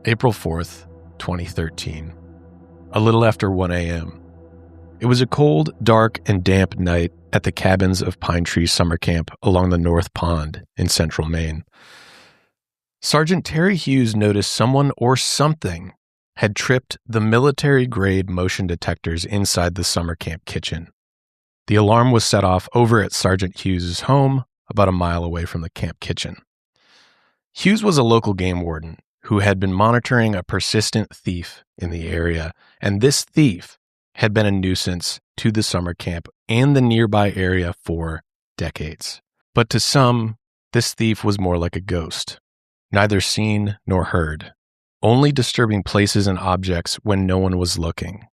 April 4th, 2013. A little after 1 a.m. It was a cold, dark, and damp night at the Cabins of Pine Tree Summer Camp along the North Pond in central Maine. Sergeant Terry Hughes noticed someone or something had tripped the military-grade motion detectors inside the summer camp kitchen. The alarm was set off over at Sergeant Hughes' home, about a mile away from the camp kitchen. Hughes was a local game warden who had been monitoring a persistent thief in the area, and this thief had been a nuisance to the summer camp and the nearby area for decades. But to some, this thief was more like a ghost, neither seen nor heard, only disturbing places and objects when no one was looking.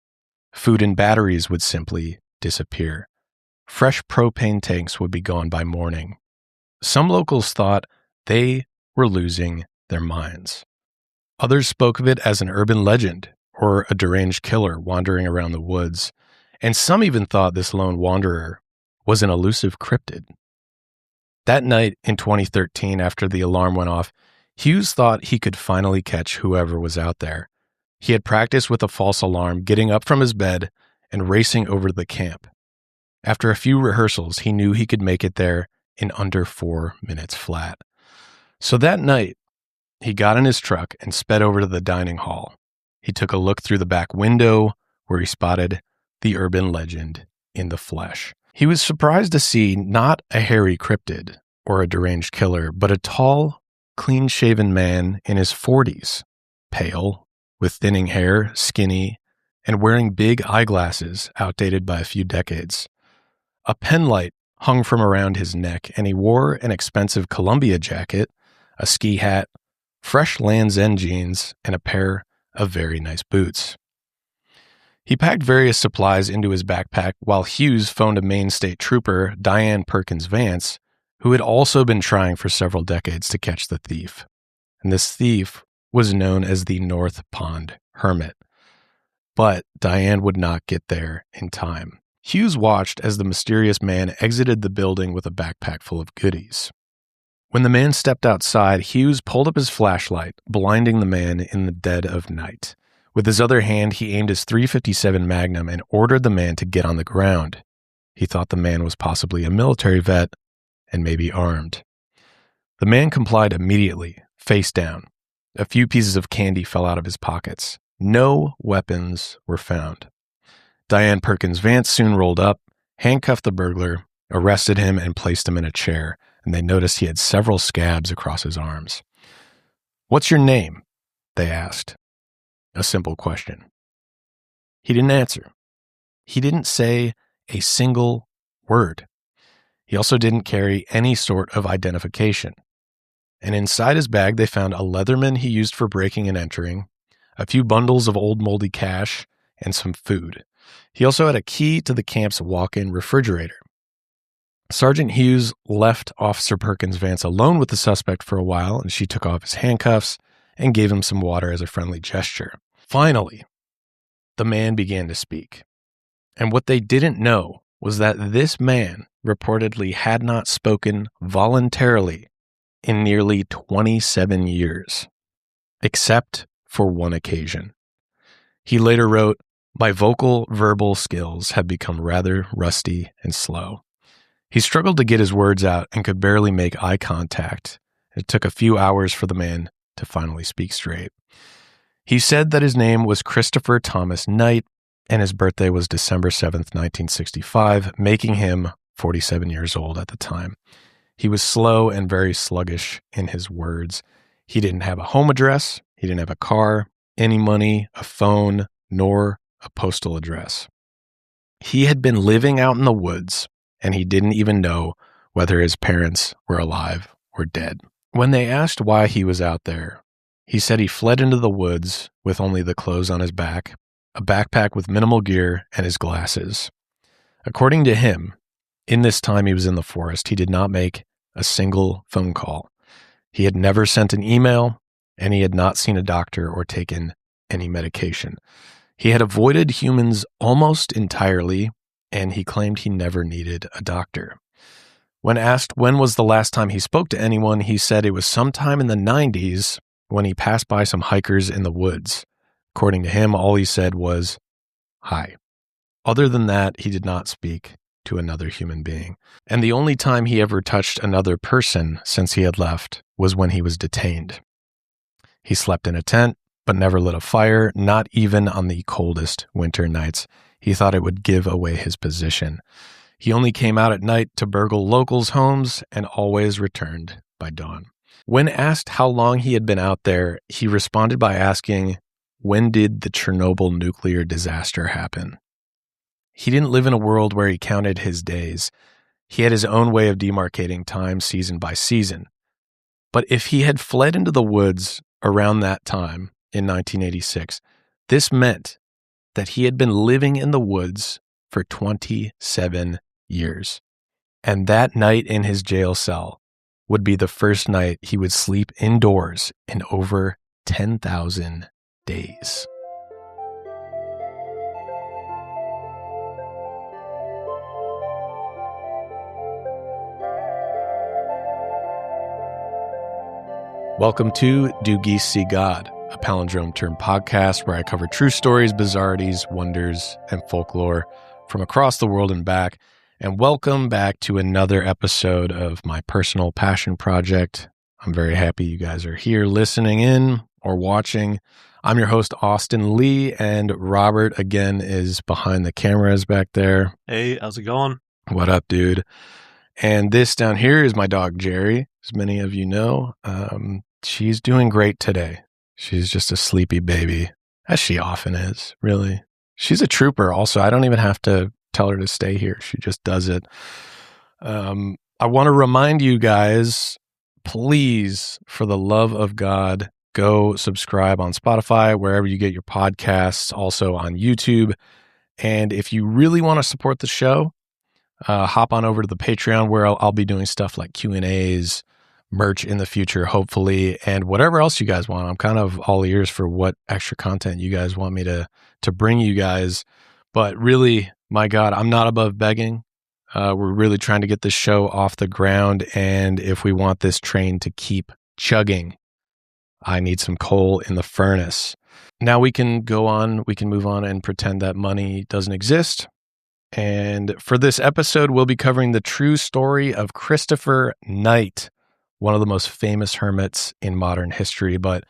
Food and batteries would simply disappear. Fresh propane tanks would be gone by morning. Some locals thought they were losing their minds. Others spoke of it as an urban legend or a deranged killer wandering around the woods, and some even thought this lone wanderer was an elusive cryptid. That night in 2013, after the alarm went off, Hughes thought he could finally catch whoever was out there. He had practiced with a false alarm, getting up from his bed and racing over to the camp. After a few rehearsals, he knew he could make it there in under 4 minutes flat. So that night, he got in his truck and sped over to the dining hall. He took a look through the back window where he spotted the urban legend in the flesh. He was surprised to see not a hairy cryptid or a deranged killer, but a tall, clean-shaven man in his 40s, pale, with thinning hair, skinny, and wearing big eyeglasses outdated by a few decades. A penlight hung from around his neck, and he wore an expensive Columbia jacket, a ski hat, fresh Land's End jeans, and a pair of very nice boots. He packed various supplies into his backpack while Hughes phoned a Maine State Trooper, Diane Perkins Vance, who had also been trying for several decades to catch the thief. And this thief was known as the North Pond Hermit. But Diane would not get there in time. Hughes watched as the mysterious man exited the building with a backpack full of goodies. When the man stepped outside, Hughes pulled up his flashlight, blinding the man in the dead of night. With his other hand, he aimed his .357 Magnum and ordered the man to get on the ground. He thought the man was possibly a military vet and maybe armed. The man complied immediately, face down. A few pieces of candy fell out of his pockets. No weapons were found. Diane Perkins Vance soon rolled up, handcuffed the burglar, arrested him, and placed him in a chair, and they noticed he had several scabs across his arms. "What's your name?" they asked. A simple question. He didn't answer. He didn't say a single word. He also didn't carry any sort of identification. And inside his bag, they found a Leatherman he used for breaking and entering, a few bundles of old moldy cash, and some food. He also had a key to the camp's walk-in refrigerator. Sergeant Hughes left Officer Perkins Vance alone with the suspect for a while, and she took off his handcuffs and gave him some water as a friendly gesture. Finally, the man began to speak. And what they didn't know was that this man reportedly had not spoken voluntarily in nearly 27 years, except for one occasion. He later wrote, "My verbal skills have become rather rusty and slow." He struggled to get his words out and could barely make eye contact. It took a few hours for the man to finally speak straight. He said that his name was Christopher Thomas Knight and his birthday was December 7th, 1965, making him 47 years old at the time. He was slow and very sluggish in his words. He didn't have a home address, he didn't have a car, any money, a phone, nor a postal address. He had been living out in the woods, and he didn't even know whether his parents were alive or dead. When they asked why he was out there, he said he fled into the woods with only the clothes on his back, a backpack with minimal gear, and his glasses. According to him, in this time he was in the forest, he did not make a single phone call. He had never sent an email, and he had not seen a doctor or taken any medication. He had avoided humans almost entirely, and he claimed he never needed a doctor. When asked when was the last time he spoke to anyone, he said it was sometime in the 90s when he passed by some hikers in the woods. According to him, all he said was, "Hi." Other than that, he did not speak to another human being. And the only time he ever touched another person since he had left was when he was detained. He slept in a tent, but never lit a fire, not even on the coldest winter nights. He thought it would give away his position. He only came out at night to burgle locals' homes and always returned by dawn. When asked how long he had been out there, he responded by asking, "When did the Chernobyl nuclear disaster happen?" He didn't live in a world where he counted his days. He had his own way of demarcating time season by season. But if he had fled into the woods around that time in 1986, this meant that he had been living in the woods for 27 years. And that night in his jail cell would be the first night he would sleep indoors in over 10,000 days. Welcome to Do Geese See God, a palindrome term podcast where I cover true stories, bizarrities, wonders, and folklore from across the world and back. And welcome back to another episode of my personal passion project. I'm very happy you guys are here listening in or watching. I'm your host, Austin Lee, and Robert, again, is behind the cameras back there. Hey, how's it going? What up, dude? And this down here is my dog, Jaye, as many of you know. She's doing great today. She's just a sleepy baby, as she often is, really. She's a trooper also. I don't even have to tell her to stay here. She just does it. I want to remind you guys, please, for the love of God, go subscribe on Spotify, wherever you get your podcasts, also on YouTube. And if you really want to support the show, hop on over to the Patreon where I'll be doing stuff like Q&As, merch in the future, hopefully, and whatever else you guys want. I'm kind of all ears for what extra content you guys want me to bring you guys. But really, my God, I'm not above begging. We're really trying to get this show off the ground. And if we want this train to keep chugging, I need some coal in the furnace. Now we can move on and pretend that money doesn't exist. And for this episode, we'll be covering the true story of Christopher Knight, one of the most famous hermits in modern history. But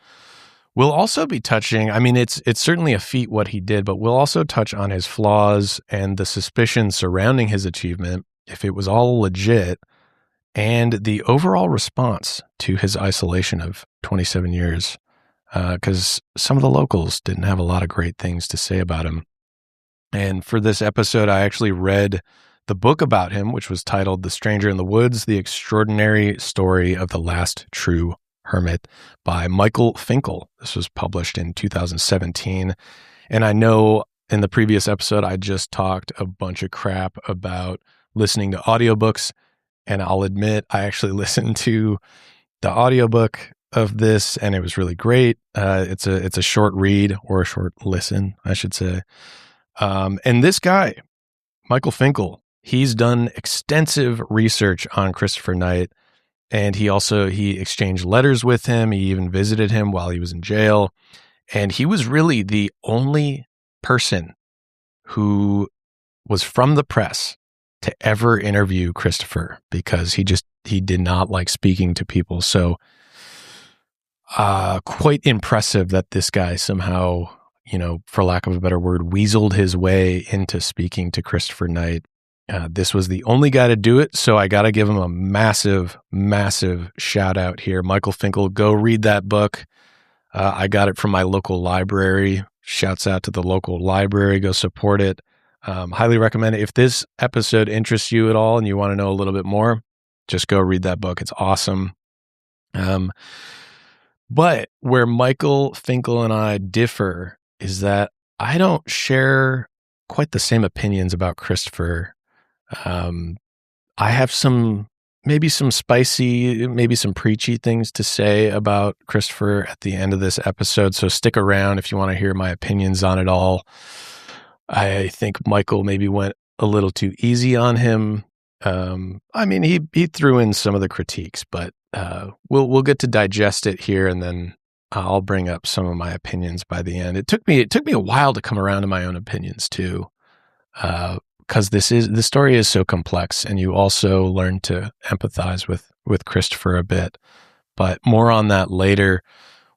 we'll also be touching, it's certainly a feat what he did, but we'll also touch on his flaws and the suspicion surrounding his achievement, if it was all legit, and the overall response to his isolation of 27 years, because some of the locals didn't have a lot of great things to say about him. And for this episode, I actually read the book about him, which was titled The Stranger in the Woods, The Extraordinary Story of the Last True Hermit by Michael Finkel. This was published in 2017. And I know in the previous episode, I just talked a bunch of crap about listening to audiobooks. And I'll admit, I actually listened to the audiobook of this, and it was really great. It's a short read, or a short listen, I should say. And this guy, Michael Finkel, he's done extensive research on Christopher Knight, and he exchanged letters with him. He even visited him while he was in jail. And he was really the only person who was from the press to ever interview Christopher, because he did not like speaking to people. So quite impressive that this guy somehow, for lack of a better word, weaseled his way into speaking to Christopher Knight. This was the only guy to do it, so I got to give him a massive, massive shout out here. Michael Finkel, go read that book. I got it from my local library. Shouts out to the local library. Go support it. Highly recommend it. If this episode interests you at all and you want to know a little bit more, just go read that book. It's awesome. But where Michael Finkel and I differ is that I don't share quite the same opinions about Christopher. I have maybe some spicy, maybe some preachy things to say about Christopher at the end of this episode. So stick around if you want to hear my opinions on it all. I think Michael maybe went a little too easy on him. He threw in some of the critiques, but we'll get to digest it here, and then I'll bring up some of my opinions by the end. It took me a while to come around to my own opinions too, because this story is so complex, and you also learn to empathize with Christopher a bit. But more on that later.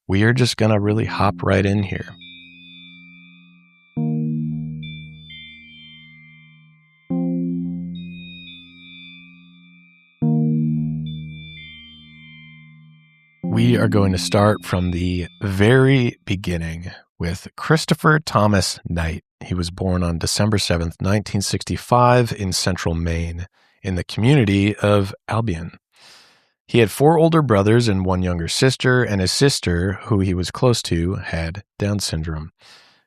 We are just gonna really hop right in here. We are going to start from the very beginning with Christopher Thomas Knight. He was born on December 7th, 1965 in central Maine in the community of Albion. He had 4 older brothers and 1 younger sister, and his sister, who he was close to, had Down syndrome.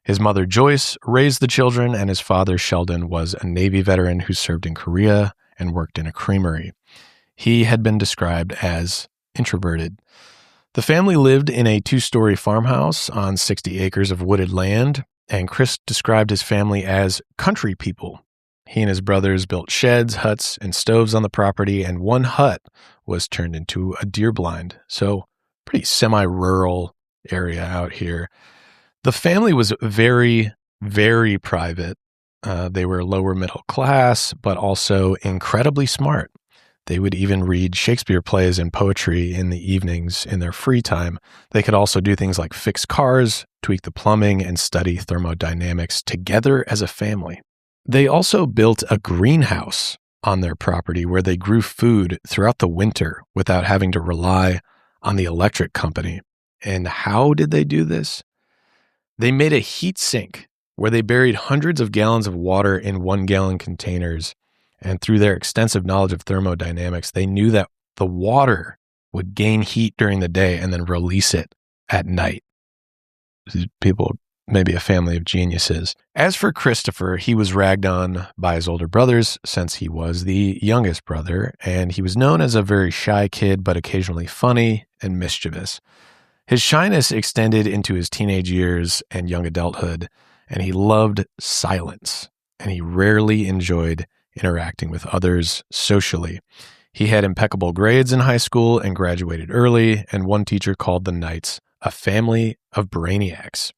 His mother, Joyce, raised the children, and his father, Sheldon, was a Navy veteran who served in Korea and worked in a creamery. He had been described as introverted. The family lived in a 2-story farmhouse on 60 acres of wooded land, and Chris described his family as country people. He and his brothers built sheds, huts, and stoves on the property, and one hut was turned into a deer blind. So pretty semi-rural area out here. The family was very, very private. They were lower middle class, but also incredibly smart. They would even read Shakespeare plays and poetry in the evenings in their free time. They could also do things like fix cars, tweak the plumbing, and study thermodynamics together as a family. They also built a greenhouse on their property where they grew food throughout the winter without having to rely on the electric company. And how did they do this? They made a heat sink where they buried hundreds of gallons of water in 1-gallon containers. And through their extensive knowledge of thermodynamics, they knew that the water would gain heat during the day and then release it at night. These people, maybe a family of geniuses. As for Christopher, he was ragged on by his older brothers since he was the youngest brother, and he was known as a very shy kid, but occasionally funny and mischievous. His shyness extended into his teenage years and young adulthood, and he loved silence, and he rarely enjoyed interacting with others socially. He had impeccable grades in high school and graduated early, and one teacher called the Knights a family of brainiacs.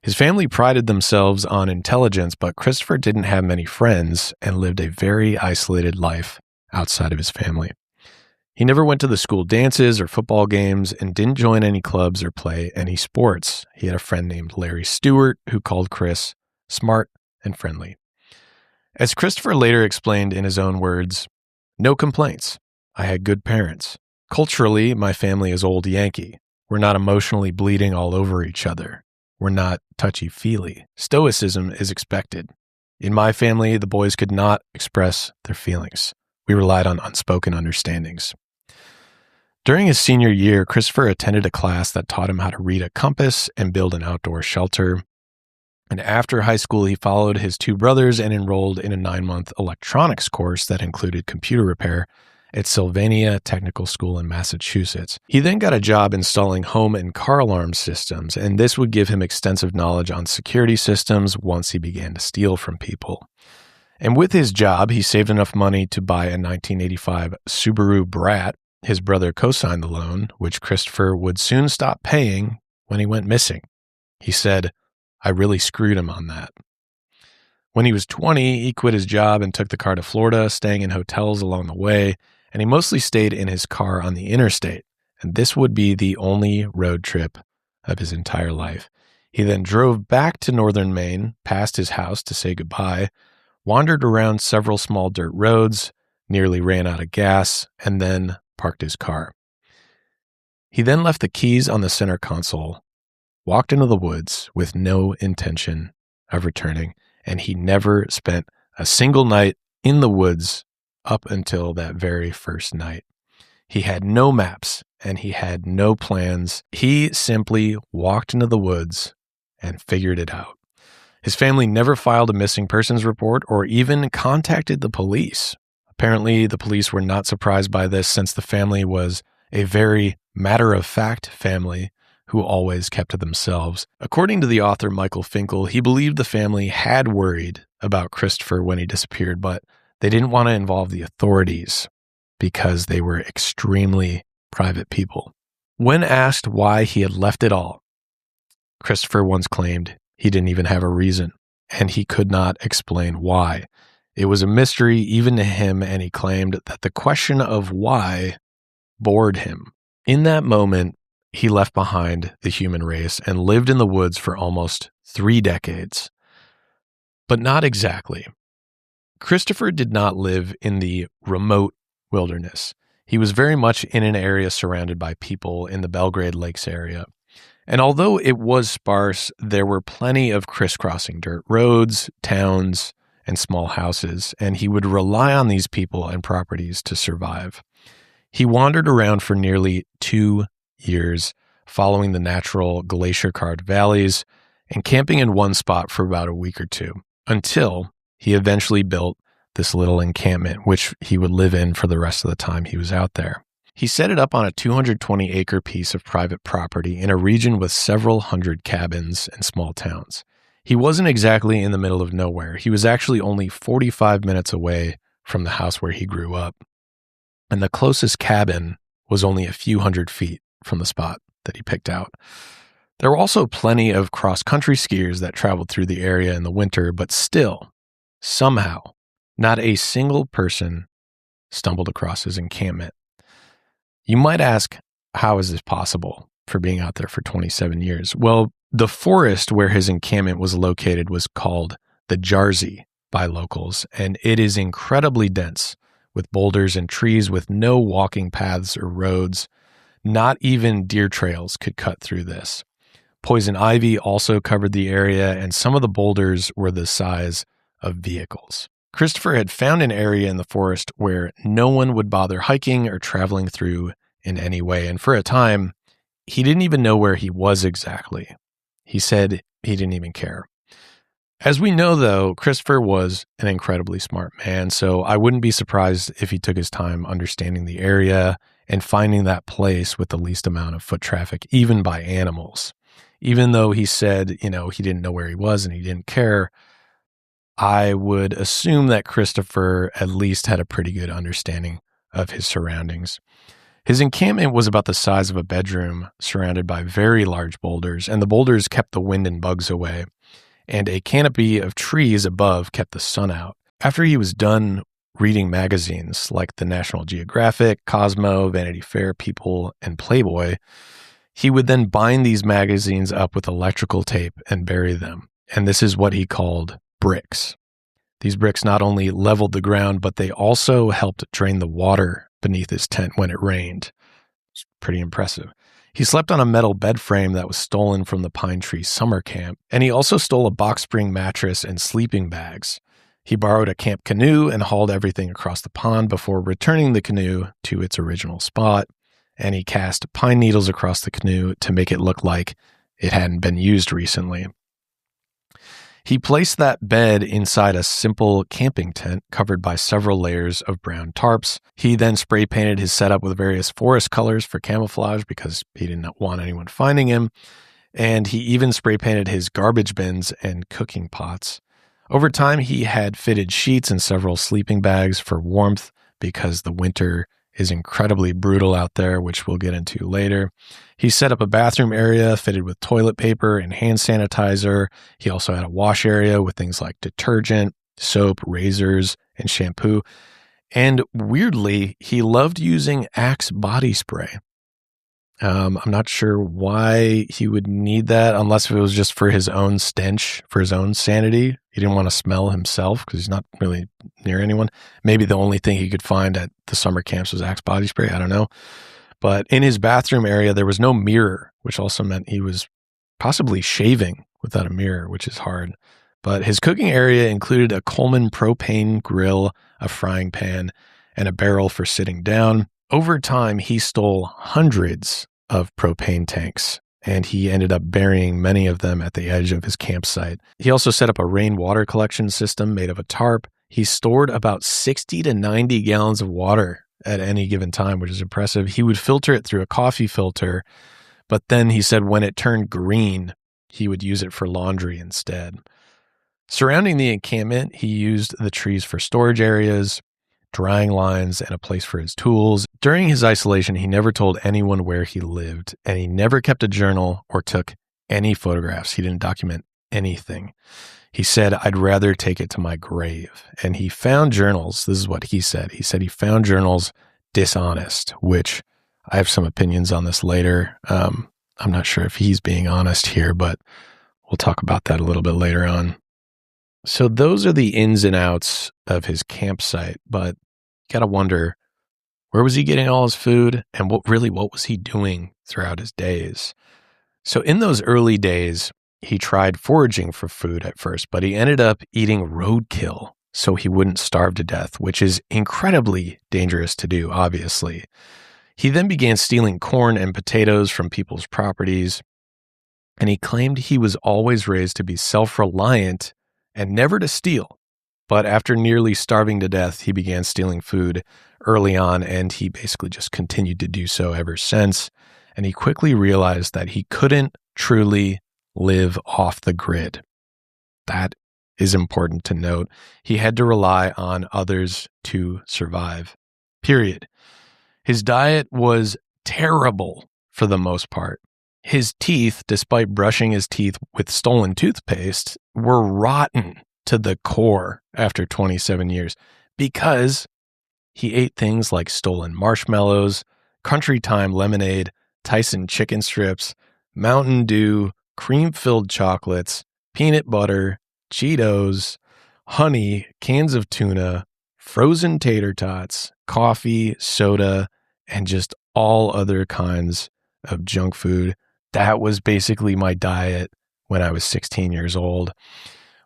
His family prided themselves on intelligence, but Christopher didn't have many friends and lived a very isolated life outside of his family. He never went to the school dances or football games and didn't join any clubs or play any sports. He had a friend named Larry Stewart who called Chris smart and friendly. As Christopher later explained in his own words, "No complaints. I had good parents. Culturally, my family is old Yankee. We're not emotionally bleeding all over each other. We're not touchy-feely. Stoicism is expected. In my family, the boys could not express their feelings. We relied on unspoken understandings." During his senior year, Christopher attended a class that taught him how to read a compass and build an outdoor shelter. And after high school, he followed his 2 brothers and enrolled in a 9-month electronics course that included computer repair at Sylvania Technical School in Massachusetts. He then got a job installing home and car alarm systems, and this would give him extensive knowledge on security systems once he began to steal from people. And with his job, he saved enough money to buy a 1985 Subaru Brat. His brother co-signed the loan, which Christopher would soon stop paying when he went missing. He said, "I really screwed him on that." When he was 20, he quit his job and took the car to Florida, staying in hotels along the way, and he mostly stayed in his car on the interstate. And this would be the only road trip of his entire life. He then drove back to northern Maine, past his house to say goodbye, wandered around several small dirt roads, nearly ran out of gas, and then parked his car. He then left the keys on the center console, walked into the woods with no intention of returning, and he never spent a single night in the woods up until that very first night. He had no maps and he had no plans. He simply walked into the woods and figured it out. His family never filed a missing persons report or even contacted the police. Apparently, the police were not surprised by this since the family was a very matter-of-fact family who always kept to themselves. According to the author Michael Finkel, he believed the family had worried about Christopher when he disappeared, but they didn't want to involve the authorities because they were extremely private people. When asked why he had left it all, Christopher once claimed he didn't even have a reason, and he could not explain why. It was a mystery even to him, and he claimed that the question of why bored him. In that moment, he left behind the human race and lived in the woods for almost 3 decades. But not exactly. Christopher did not live in the remote wilderness. He was very much in an area surrounded by people in the Belgrade Lakes area. And although it was sparse, there were plenty of crisscrossing dirt roads, towns, and small houses, and he would rely on these people and properties to survive. He wandered around for nearly 2 years, following the natural glacier-carved valleys and camping in one spot for about a week or two, until he eventually built this little encampment, which he would live in for the rest of the time he was out there. He set it up on a 220-acre piece of private property in a region with several hundred cabins and small towns. He wasn't exactly in the middle of nowhere. He was actually only 45 minutes away from the house where he grew up. And the closest cabin was only a few hundred feet from the spot that he picked out. There were also plenty of cross-country skiers that traveled through the area in the winter, but still, somehow, not a single person stumbled across his encampment. You might ask, how is this possible for being out there for 27 years? Well, the forest where his encampment was located was called the Jaye by locals, and it is incredibly dense with boulders and trees with no walking paths or roads. Not even deer trails could cut through this. Poison ivy also covered the area, and some of the boulders were the size of vehicles. Christopher had found an area in the forest where no one would bother hiking or traveling through in any way, and for a time, he didn't even know where he was exactly. He said he didn't even care. As we know, though, Christopher was an incredibly smart man, so I wouldn't be surprised if he took his time understanding the area and finding that place with the least amount of foot traffic, even by animals. Even though he said, he didn't know where he was and he didn't care, I would assume that Christopher at least had a pretty good understanding of his surroundings. His encampment was about the size of a bedroom, surrounded by very large boulders, and the boulders kept the wind and bugs away, and a canopy of trees above kept the sun out. After he was done reading magazines like the National Geographic, Cosmo, Vanity Fair, People, and Playboy, he would then bind these magazines up with electrical tape and bury them, and this is what he called bricks. These bricks not only leveled the ground, but they also helped drain the water beneath his tent when it rained. It's pretty impressive. He slept on a metal bed frame that was stolen from the Pine Tree summer camp, and he also stole a box spring mattress and sleeping bags. He borrowed a camp canoe and hauled everything across the pond before returning the canoe to its original spot, and he cast pine needles across the canoe to make it look like it hadn't been used recently. He placed that bed inside a simple camping tent covered by several layers of brown tarps. He then spray painted his setup with various forest colors for camouflage because he didn't want anyone finding him. And he even spray painted his garbage bins and cooking pots. Over time, he had fitted sheets and several sleeping bags for warmth because the winter is incredibly brutal out there, which we'll get into later. He set up a bathroom area fitted with toilet paper and hand sanitizer. He also had a wash area with things like detergent, soap, razors, and shampoo. And weirdly, he loved using Axe body spray. I'm not sure why he would need that, unless it was just for his own stench, for his own sanity. He didn't want to smell himself because he's not really near anyone. Maybe the only thing he could find at the summer camps was Axe body spray. I don't know. But in his bathroom area, there was no mirror, which also meant he was possibly shaving without a mirror, which is hard. But his cooking area included a Coleman propane grill, a frying pan, and a barrel for sitting down. Over time, he stole hundreds of propane tanks, and he ended up burying many of them at the edge of his campsite. He also set up a rainwater collection system made of a tarp. He stored about 60 to 90 gallons of water at any given time, which is impressive. He would filter it through a coffee filter, but then he said when it turned green, he would use it for laundry instead. Surrounding the encampment, he used the trees for storage areas, drying lines, and a place for his tools. During his isolation, he never told anyone where he lived, and he never kept a journal or took any photographs. He didn't document anything. He said, "I'd rather take it to my grave." And he found journals. This is what he said. He said he found journals dishonest, which I have some opinions on this later. I'm not sure if he's being honest here, but we'll talk about that a little bit later on. So those are the ins and outs of his campsite, but you got to wonder, where was he getting all his food, and what was he doing throughout his days? So in those early days, he tried foraging for food at first, but he ended up eating roadkill so he wouldn't starve to death, which is incredibly dangerous to do, obviously. He then began stealing corn and potatoes from people's properties, and he claimed he was always raised to be self-reliant and never to steal. But after nearly starving to death, he began stealing food early on, and he basically just continued to do so ever since. And he quickly realized that he couldn't truly live off the grid. That is important to note. He had to rely on others to survive, period. His diet was terrible for the most part. His teeth, despite brushing his teeth with stolen toothpaste, were rotten to the core after 27 years because he ate things like stolen marshmallows, Country Time lemonade, Tyson chicken strips, Mountain Dew, cream-filled chocolates, peanut butter, Cheetos, honey, cans of tuna, frozen tater tots, coffee, soda, and just all other kinds of junk food. That was basically my diet when I was 16 years old.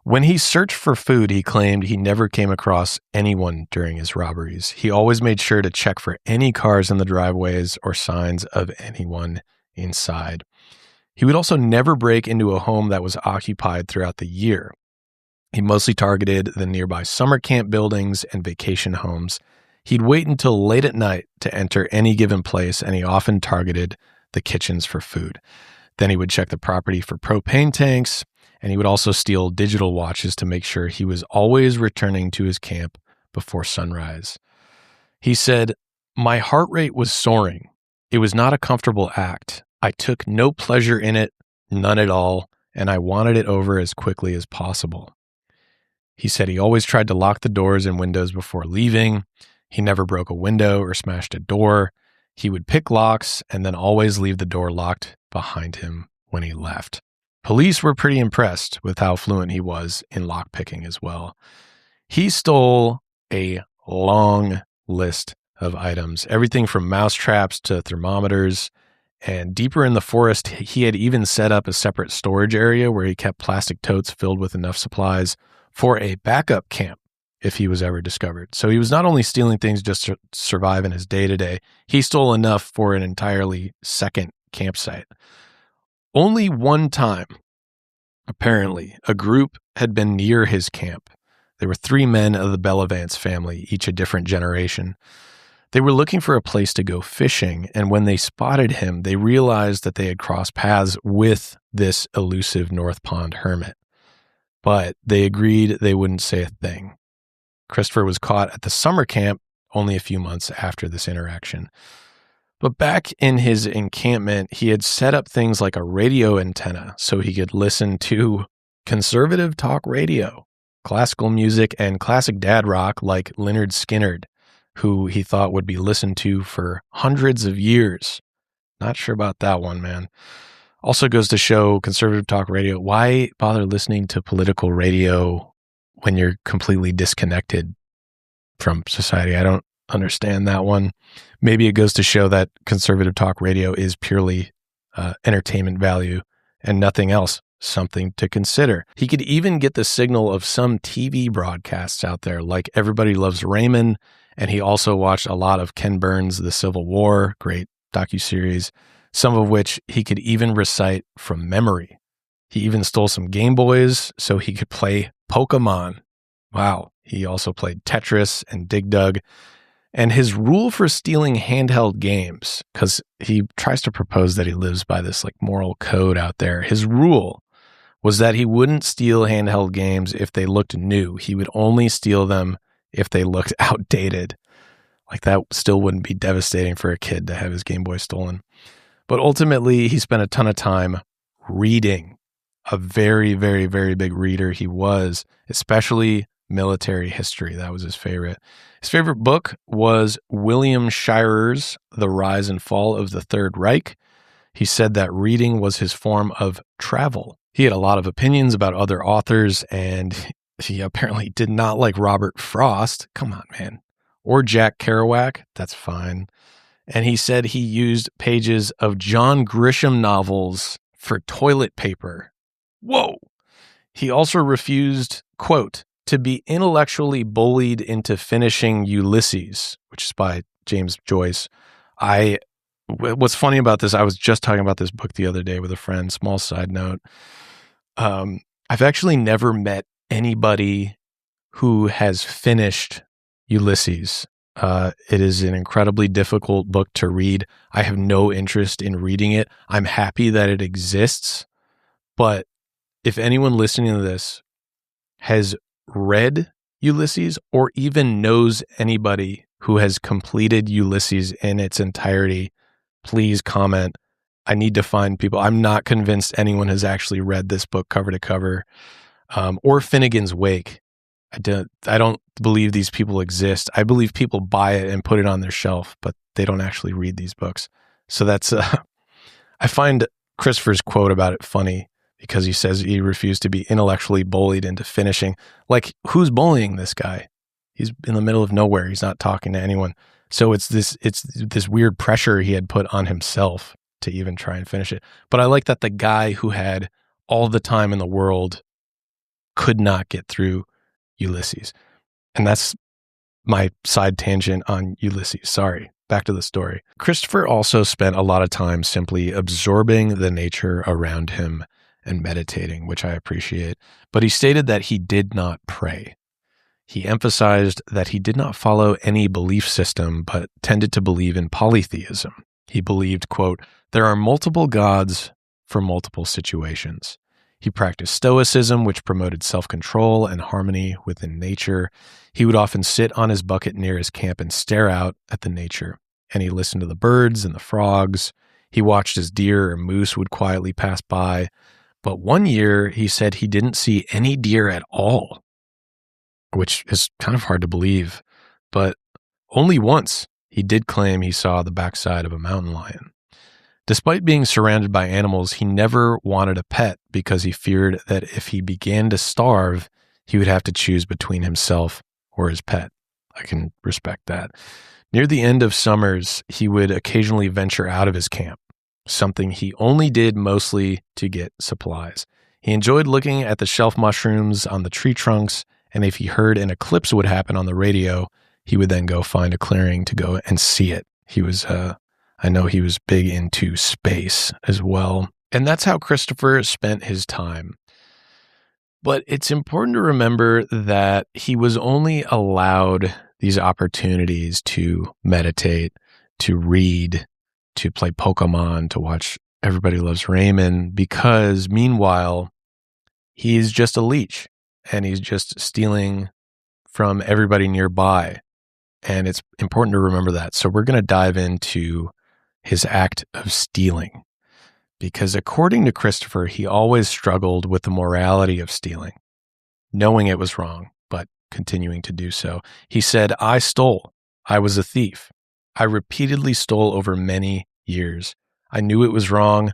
When he searched for food, he claimed he never came across anyone during his robberies. He always made sure to check for any cars in the driveways or signs of anyone inside. He would also never break into a home that was occupied throughout the year. He mostly targeted the nearby summer camp buildings and vacation homes. He'd wait until late at night to enter any given place, and he often targeted the kitchens for food. Then he would check the property for propane tanks, and he would also steal digital watches to make sure he was always returning to his camp before sunrise. He said, "My heart rate was soaring. It was not a comfortable act. I took no pleasure in it, none at all, and I wanted it over as quickly as possible." He said he always tried to lock the doors and windows before leaving. He never broke a window or smashed a door. He would pick locks and then always leave the door locked behind him when he left. Police were pretty impressed with how fluent he was in lockpicking as well. He stole a long list of items, everything from mouse traps to thermometers. And deeper in the forest, he had even set up a separate storage area where he kept plastic totes filled with enough supplies for a backup camp if he was ever discovered. So he was not only stealing things just to survive in his day-to-day, he stole enough for an entirely second campsite. Only one time, apparently, a group had been near his camp. There were 3 men of the Bellavance family, each a different generation. They were looking for a place to go fishing, and when they spotted him, they realized that they had crossed paths with this elusive North Pond hermit. But they agreed they wouldn't say a thing. Christopher was caught at the summer camp only a few months after this interaction. But back in his encampment, he had set up things like a radio antenna so he could listen to conservative talk radio, classical music, and classic dad rock like Lynyrd Skynyrd, who he thought would be listened to for hundreds of years. Not sure about that one, man. Also goes to show conservative talk radio. Why bother listening to political radio when you're completely disconnected from society? I don't understand that one. Maybe it goes to show that conservative talk radio is purely entertainment value and nothing else. Something to consider. He could even get the signal of some TV broadcasts out there like Everybody Loves Raymond, and he also watched a lot of Ken Burns' The Civil War, great docuseries, some of which he could even recite from memory. He even stole some Game Boys so he could play Pokemon. Wow. He also played Tetris and Dig Dug. And his rule for stealing handheld games, because he tries to propose that he lives by this like moral code out there, his rule was that he wouldn't steal handheld games if they looked new. He would only steal them if they looked outdated. Like that still wouldn't be devastating for a kid to have his Game Boy stolen. But ultimately, he spent a ton of time reading. A very, very, very big reader he was, especially military history. That was his favorite. His favorite book was William Shirer's The Rise and Fall of the Third Reich. He said that reading was his form of travel. He had a lot of opinions about other authors, and he apparently did not like Robert Frost. Come on, man. Or Jack Kerouac. That's fine. And he said he used pages of John Grisham novels for toilet paper. Whoa. He also refused, quote, to be intellectually bullied into finishing Ulysses, which is by James Joyce. What's funny about this, I was just talking about this book the other day with a friend, small side note. I've actually never met anybody who has finished Ulysses. It is an incredibly difficult book to read. I have no interest in reading it. I'm happy that it exists, but if anyone listening to this has read Ulysses or even knows anybody who has completed Ulysses in its entirety, please comment. I need to find people. I'm not convinced anyone has actually read this book cover to cover, or Finnegan's Wake. I don't believe these people exist. I believe people buy it and put it on their shelf, but they don't actually read these books. So that's, I find Christopher's quote about it funny because he says he refused to be intellectually bullied into finishing. Like, who's bullying this guy? He's in the middle of nowhere. He's not talking to anyone. So it's this weird pressure he had put on himself to even try and finish it. But I like that the guy who had all the time in the world could not get through Ulysses. And that's my side tangent on Ulysses. Sorry. Back to the story. Christopher also spent a lot of time simply absorbing the nature around him and meditating, which I appreciate. But he stated that he did not pray. He emphasized that he did not follow any belief system, but tended to believe in polytheism. He believed, quote, there are multiple gods for multiple situations. He practiced stoicism, which promoted self-control and harmony within nature. He would often sit on his bucket near his camp and stare out at the nature. And he listened to the birds and the frogs. He watched as deer or moose would quietly pass by. But one year, he said he didn't see any deer at all, which is kind of hard to believe. But only once he did claim he saw the backside of a mountain lion. Despite being surrounded by animals, he never wanted a pet because he feared that if he began to starve, he would have to choose between himself or his pet. I can respect that. Near the end of summers, he would occasionally venture out of his camp, something he only did mostly to get supplies. He enjoyed looking at the shelf mushrooms on the tree trunks, and if he heard an eclipse would happen on the radio, he would then go find a clearing to go and see it. He was, I know he was big into space as well. And that's how Christopher spent his time. But it's important to remember that he was only allowed these opportunities to meditate, to read, to play Pokemon, to watch Everybody Loves Raymond, because meanwhile, he's just a leech and he's just stealing from everybody nearby. And it's important to remember that. So we're going to dive into his act of stealing, because according to Christopher, he always struggled with the morality of stealing, knowing it was wrong, but continuing to do so. He said, I stole. I was a thief. I repeatedly stole over many years. I knew it was wrong,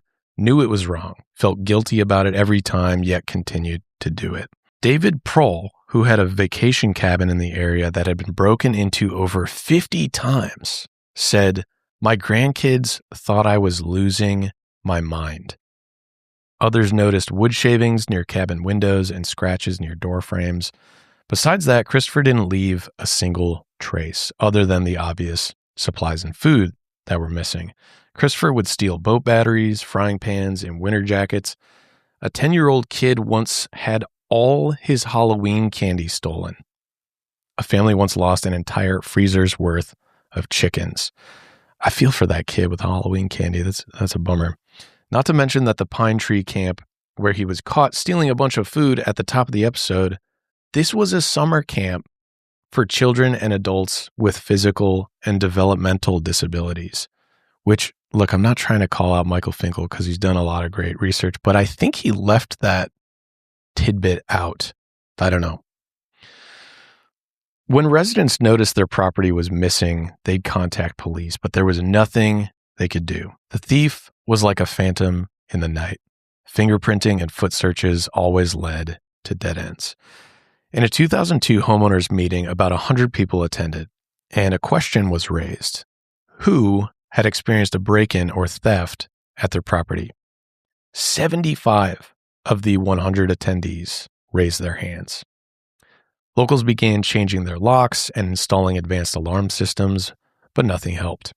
felt guilty about it every time, yet continued to do it. David Prohl, who had a vacation cabin in the area that had been broken into over 50 times, said, my grandkids thought I was losing my mind. Others noticed wood shavings near cabin windows and scratches near door frames. Besides that, Christopher didn't leave a single trace, other than the obvious supplies and food that were missing. Christopher would steal boat batteries, frying pans, and winter jackets. A 10-year-old kid once had all his Halloween candy stolen. A family once lost an entire freezer's worth of chickens. I feel for that kid with Halloween candy. That's a bummer. Not to mention that the pine tree camp where he was caught stealing a bunch of food at the top of the episode, this was a summer camp for children and adults with physical and developmental disabilities, which, look, I'm not trying to call out Michael Finkel because he's done a lot of great research, but I think he left that tidbit out. I don't know. When residents noticed their property was missing, they'd contact police, but there was nothing they could do. The thief was like a phantom in the night. Fingerprinting and foot searches always led to dead ends. In a 2002 homeowners meeting, about 100 people attended, and a question was raised. Who had experienced a break-in or theft at their property? 75 of the 100 attendees raised their hands. Locals began changing their locks and installing advanced alarm systems, but nothing helped.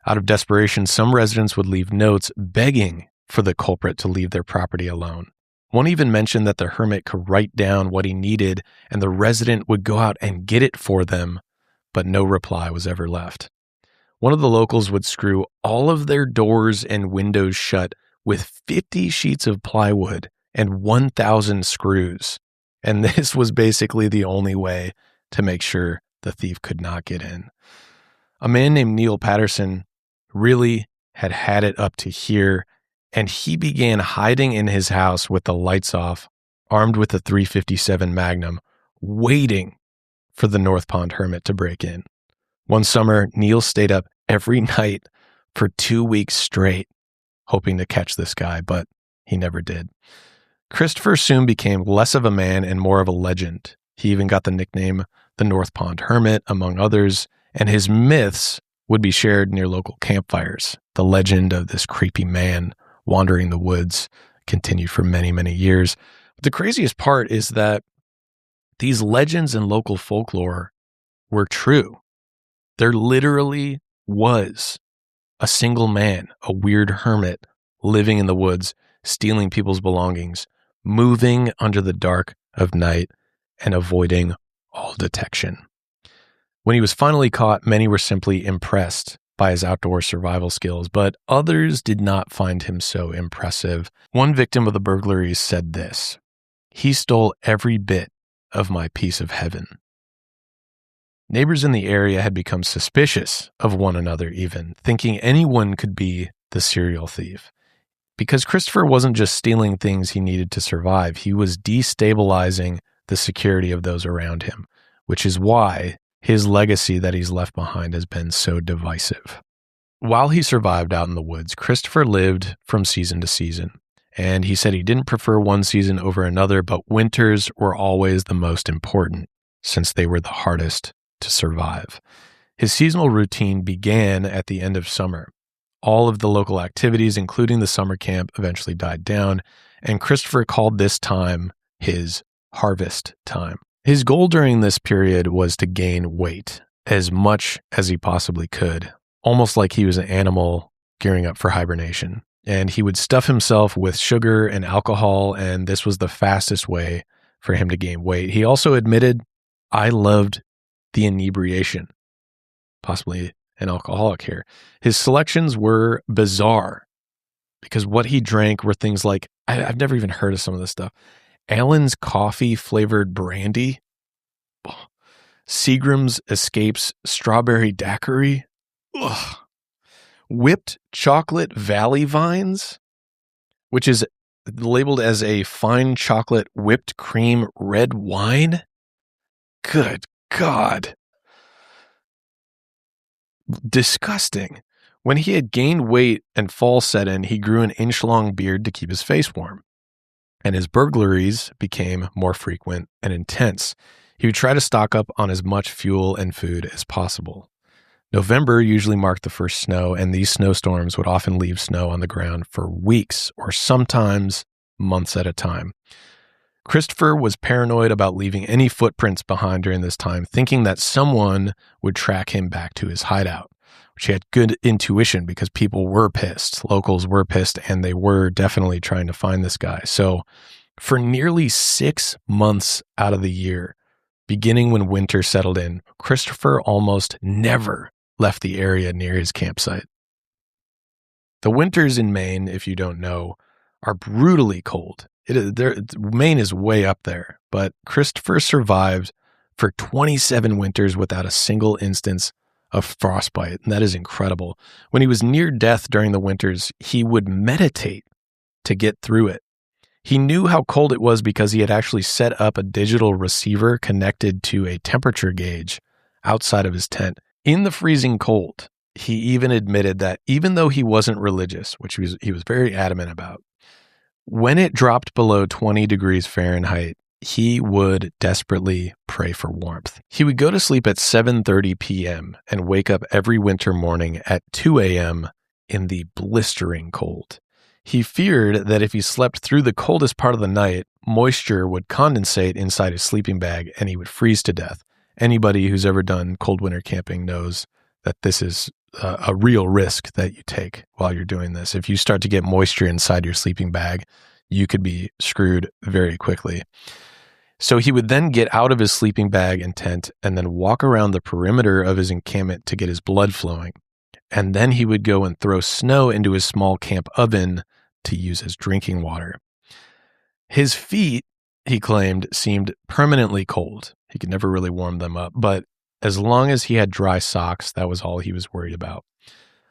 Out of desperation, some residents would leave notes begging for the culprit to leave their property alone. One even mentioned that the hermit could write down what he needed and the resident would go out and get it for them, but no reply was ever left. One of the locals would screw all of their doors and windows shut with 50 sheets of plywood and 1,000 screws. And this was basically the only way to make sure the thief could not get in. A man named Neil Patterson really had it up to here, and he began hiding in his house with the lights off, armed with a .357 Magnum, waiting for the North Pond hermit to break in. One summer, Neil stayed up every night for 2 weeks straight, hoping to catch this guy, but he never did. Christopher soon became less of a man and more of a legend. He even got the nickname the North Pond Hermit, among others, and his myths would be shared near local campfires. The legend of this creepy man wandering the woods continued for many, many years. But the craziest part is that these legends and local folklore were true. There literally was a single man, a weird hermit, living in the woods, stealing people's belongings, moving under the dark of night, and avoiding all detection. When he was finally caught, many were simply impressed by his outdoor survival skills, but others did not find him so impressive. One victim of the burglaries said this: "He stole every bit of my piece of heaven." Neighbors in the area had become suspicious of one another even, thinking anyone could be the serial thief. Because Christopher wasn't just stealing things he needed to survive, he was destabilizing the security of those around him, which is why his legacy that he's left behind has been so divisive. While he survived out in the woods, Christopher lived from season to season, and he said he didn't prefer one season over another, but winters were always the most important since they were the hardest to survive. His seasonal routine began at the end of summer. All of the local activities, including the summer camp, eventually died down, and Christopher called this time his harvest time. His goal during this period was to gain weight as much as he possibly could, almost like he was an animal gearing up for hibernation. And he would stuff himself with sugar and alcohol, and this was the fastest way for him to gain weight. He also admitted, "I loved the inebriation," possibly an alcoholic here. His selections were bizarre because what he drank were things like, I've never even heard of some of this stuff, Allen's coffee flavored brandy, Seagram's Escapes strawberry daiquiri, whipped chocolate valley vines, which is labeled as a fine chocolate whipped cream red wine. Good God. Disgusting. When he had gained weight and fall set in, he grew an inch-long beard to keep his face warm. And his burglaries became more frequent and intense. He would try to stock up on as much fuel and food as possible. November usually marked the first snow, and these snowstorms would often leave snow on the ground for weeks or sometimes months at a time. Christopher was paranoid about leaving any footprints behind during this time, thinking that someone would track him back to his hideout, which he had good intuition because people were pissed. Locals were pissed, and they were definitely trying to find this guy. So for nearly 6 months out of the year, beginning when winter settled in, Christopher almost never left the area near his campsite. The winters in Maine, if you don't know, are brutally cold. Maine is way up there, but Christopher survived for 27 winters without a single instance of frostbite. And that is incredible. When he was near death during the winters, he would meditate to get through it. He knew how cold it was because he had actually set up a digital receiver connected to a temperature gauge outside of his tent. In the freezing cold, he even admitted that even though he wasn't religious, which he was very adamant about, when it dropped below 20 degrees Fahrenheit, he would desperately pray for warmth. He would go to sleep at 7:30 p.m. and wake up every winter morning at 2 a.m. in the blistering cold. He feared that if he slept through the coldest part of the night, moisture would condensate inside his sleeping bag and he would freeze to death. Anybody who's ever done cold winter camping knows that this is a real risk that you take while you're doing this. If you start to get moisture inside your sleeping bag, you could be screwed very quickly. So he would then get out of his sleeping bag and tent and then walk around the perimeter of his encampment to get his blood flowing. And then he would go and throw snow into his small camp oven to use as drinking water. His feet, he claimed, seemed permanently cold. He could never really warm them up, but as long as he had dry socks, that was all he was worried about.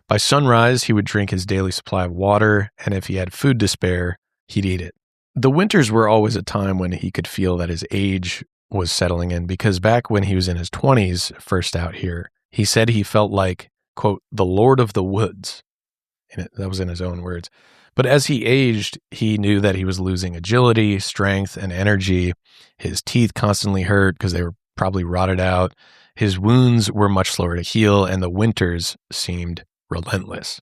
By sunrise, he would drink his daily supply of water, and if he had food to spare, he'd eat it. The winters were always a time when he could feel that his age was settling in, because back when he was in his 20s, first out here, he said he felt like, quote, the Lord of the Woods. And that was in his own words. But as he aged, he knew that he was losing agility, strength, and energy. His teeth constantly hurt because they were probably rotted out. His wounds were much slower to heal, and the winters seemed relentless.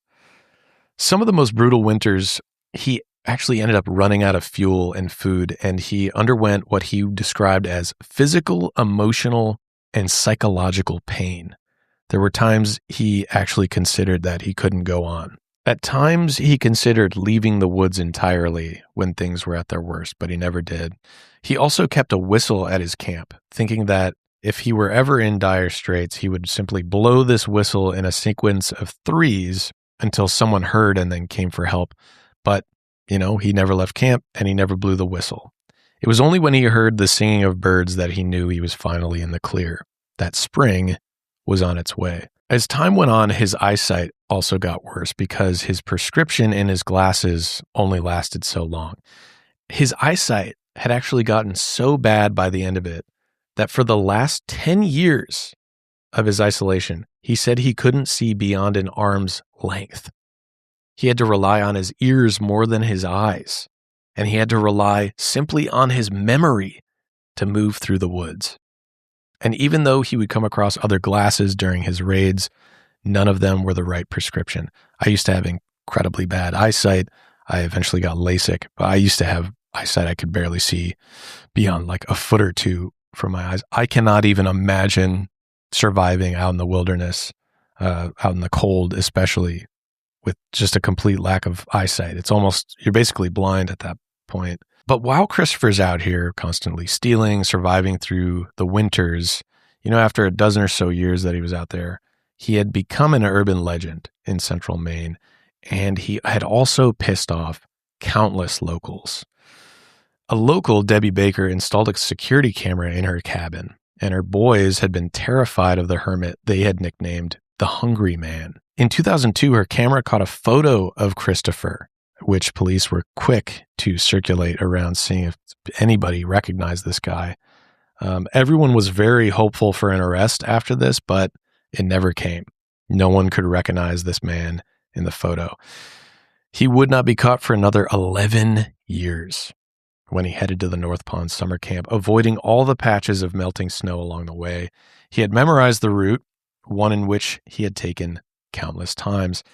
Some of the most brutal winters, he actually ended up running out of fuel and food, and he underwent what he described as physical, emotional, and psychological pain. There were times he actually considered that he couldn't go on. At times, he considered leaving the woods entirely when things were at their worst, but he never did. He also kept a whistle at his camp, thinking that if he were ever in dire straits, he would simply blow this whistle in a sequence of threes until someone heard and then came for help. But, he never left camp and he never blew the whistle. It was only when he heard the singing of birds that he knew he was finally in the clear, that spring was on its way. As time went on, his eyesight also got worse because his prescription in his glasses only lasted so long. His eyesight had actually gotten so bad by the end of it that for the last 10 years of his isolation, he said he couldn't see beyond an arm's length. He had to rely on his ears more than his eyes, and he had to rely simply on his memory to move through the woods. And even though he would come across other glasses during his raids, none of them were the right prescription. I used to have incredibly bad eyesight. I eventually got LASIK, but I used to have eyesight I could barely see beyond like a foot or two from my eyes. I cannot even imagine surviving out in the wilderness, out in the cold, especially with just a complete lack of eyesight. It's almost, you're basically blind at that point. But while Christopher's out here constantly stealing, surviving through the winters, after a dozen or so years that he was out there, he had become an urban legend in central Maine, and he had also pissed off countless locals. A local, Debbie Baker, installed a security camera in her cabin, and her boys had been terrified of the hermit they had nicknamed the Hungry Man. In 2002, her camera caught a photo of Christopher, which police were quick to circulate around, seeing if anybody recognized this guy. Everyone was very hopeful for an arrest after this, but it never came. No one could recognize this man in the photo. He would not be caught for another 11 years when he headed to the North Pond summer camp, avoiding all the patches of melting snow along the way. He had memorized the route, one in which he had taken countless times.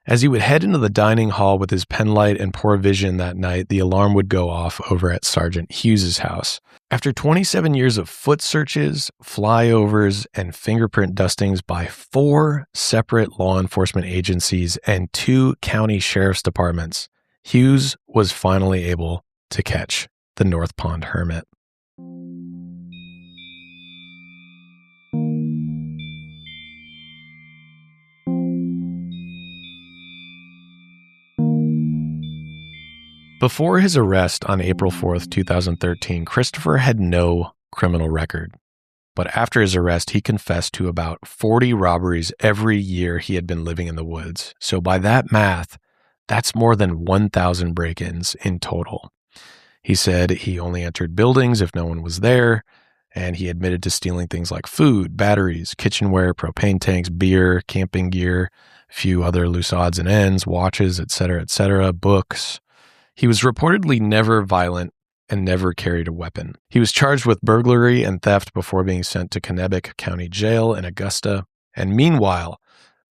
As he would head into the dining hall with his penlight and poor vision that night, the alarm would go off over at Sergeant Hughes's house. After 27 years of foot searches, flyovers, and fingerprint dustings by 4 separate law enforcement agencies and 2 county sheriff's departments, Hughes was finally able to catch the North Pond hermit. Before his arrest on April 4th, 2013, Christopher had no criminal record. But after his arrest, he confessed to about 40 robberies every year he had been living in the woods. So by that math, that's more than 1,000 break-ins in total. He said he only entered buildings if no one was there, and he admitted to stealing things like food, batteries, kitchenware, propane tanks, beer, camping gear, a few other loose odds and ends, watches, etc., books. He was reportedly never violent and never carried a weapon. He was charged with burglary and theft before being sent to Kennebec County Jail in Augusta. And meanwhile,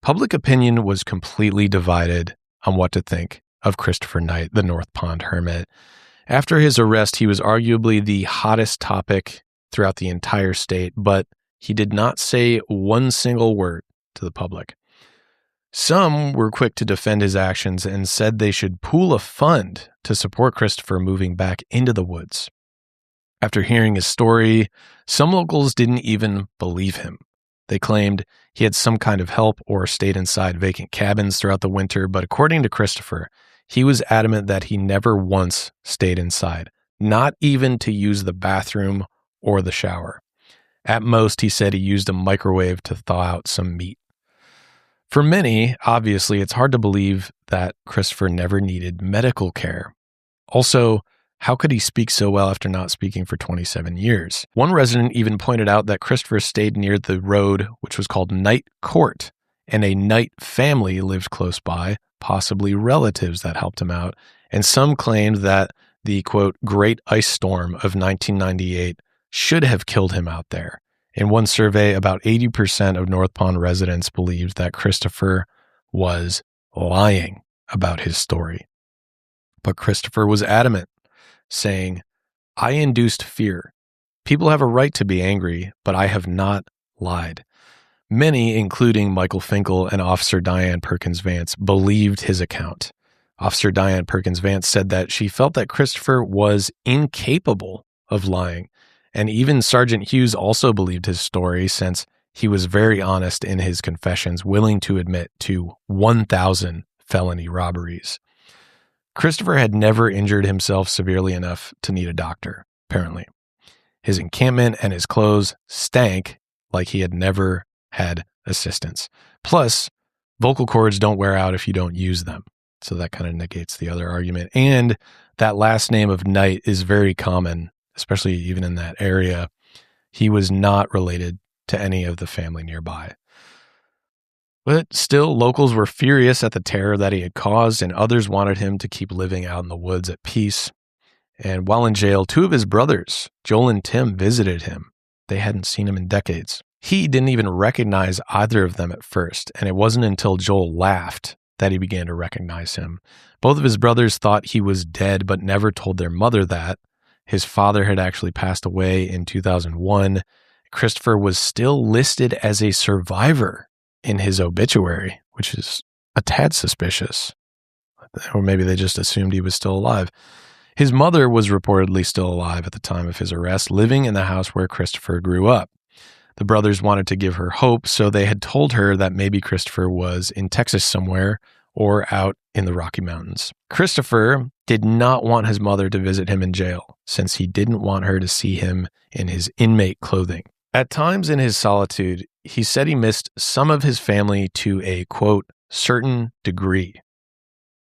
public opinion was completely divided on what to think of Christopher Knight, the North Pond Hermit. After his arrest, he was arguably the hottest topic throughout the entire state, but he did not say one single word to the public. Some were quick to defend his actions and said they should pool a fund to support Christopher moving back into the woods. After hearing his story, some locals didn't even believe him. They claimed he had some kind of help or stayed inside vacant cabins throughout the winter, but according to Christopher, he was adamant that he never once stayed inside, not even to use the bathroom or the shower. At most, he said he used a microwave to thaw out some meat. For many, obviously, it's hard to believe that Christopher never needed medical care. Also, how could he speak so well after not speaking for 27 years? One resident even pointed out that Christopher stayed near the road, which was called Knight Court, and a Knight family lived close by, possibly relatives that helped him out, and some claimed that the, quote, Great Ice Storm of 1998 should have killed him out there. In one survey, about 80% of North Pond residents believed that Christopher was lying about his story. But Christopher was adamant, saying, I induced fear. People have a right to be angry, but I have not lied. Many, including Michael Finkel and Officer Diane Perkins Vance, believed his account. Officer Diane Perkins Vance said that she felt that Christopher was incapable of lying. And even Sergeant Hughes also believed his story since he was very honest in his confessions, willing to admit to 1,000 felony robberies. Christopher had never injured himself severely enough to need a doctor, apparently. His encampment and his clothes stank like he had never had assistance. Plus, vocal cords don't wear out if you don't use them. So that kind of negates the other argument. And that last name of Knight is very common, especially even in that area. He was not related to any of the family nearby. But still, locals were furious at the terror that he had caused, and others wanted him to keep living out in the woods at peace. And while in jail, two of his brothers, Joel and Tim, visited him. They hadn't seen him in decades. He didn't even recognize either of them at first, and it wasn't until Joel laughed that he began to recognize him. Both of his brothers thought he was dead, but never told their mother that. His father had actually passed away in 2001. Christopher was still listed as a survivor in his obituary, which is a tad suspicious. Or maybe they just assumed he was still alive. His mother was reportedly still alive at the time of his arrest, living in the house where Christopher grew up. The brothers wanted to give her hope, so they had told her that maybe Christopher was in Texas somewhere or out in the Rocky Mountains. Christopher did not want his mother to visit him in jail, since he didn't want her to see him in his inmate clothing. At times in his solitude, he said he missed some of his family to a, quote, certain degree.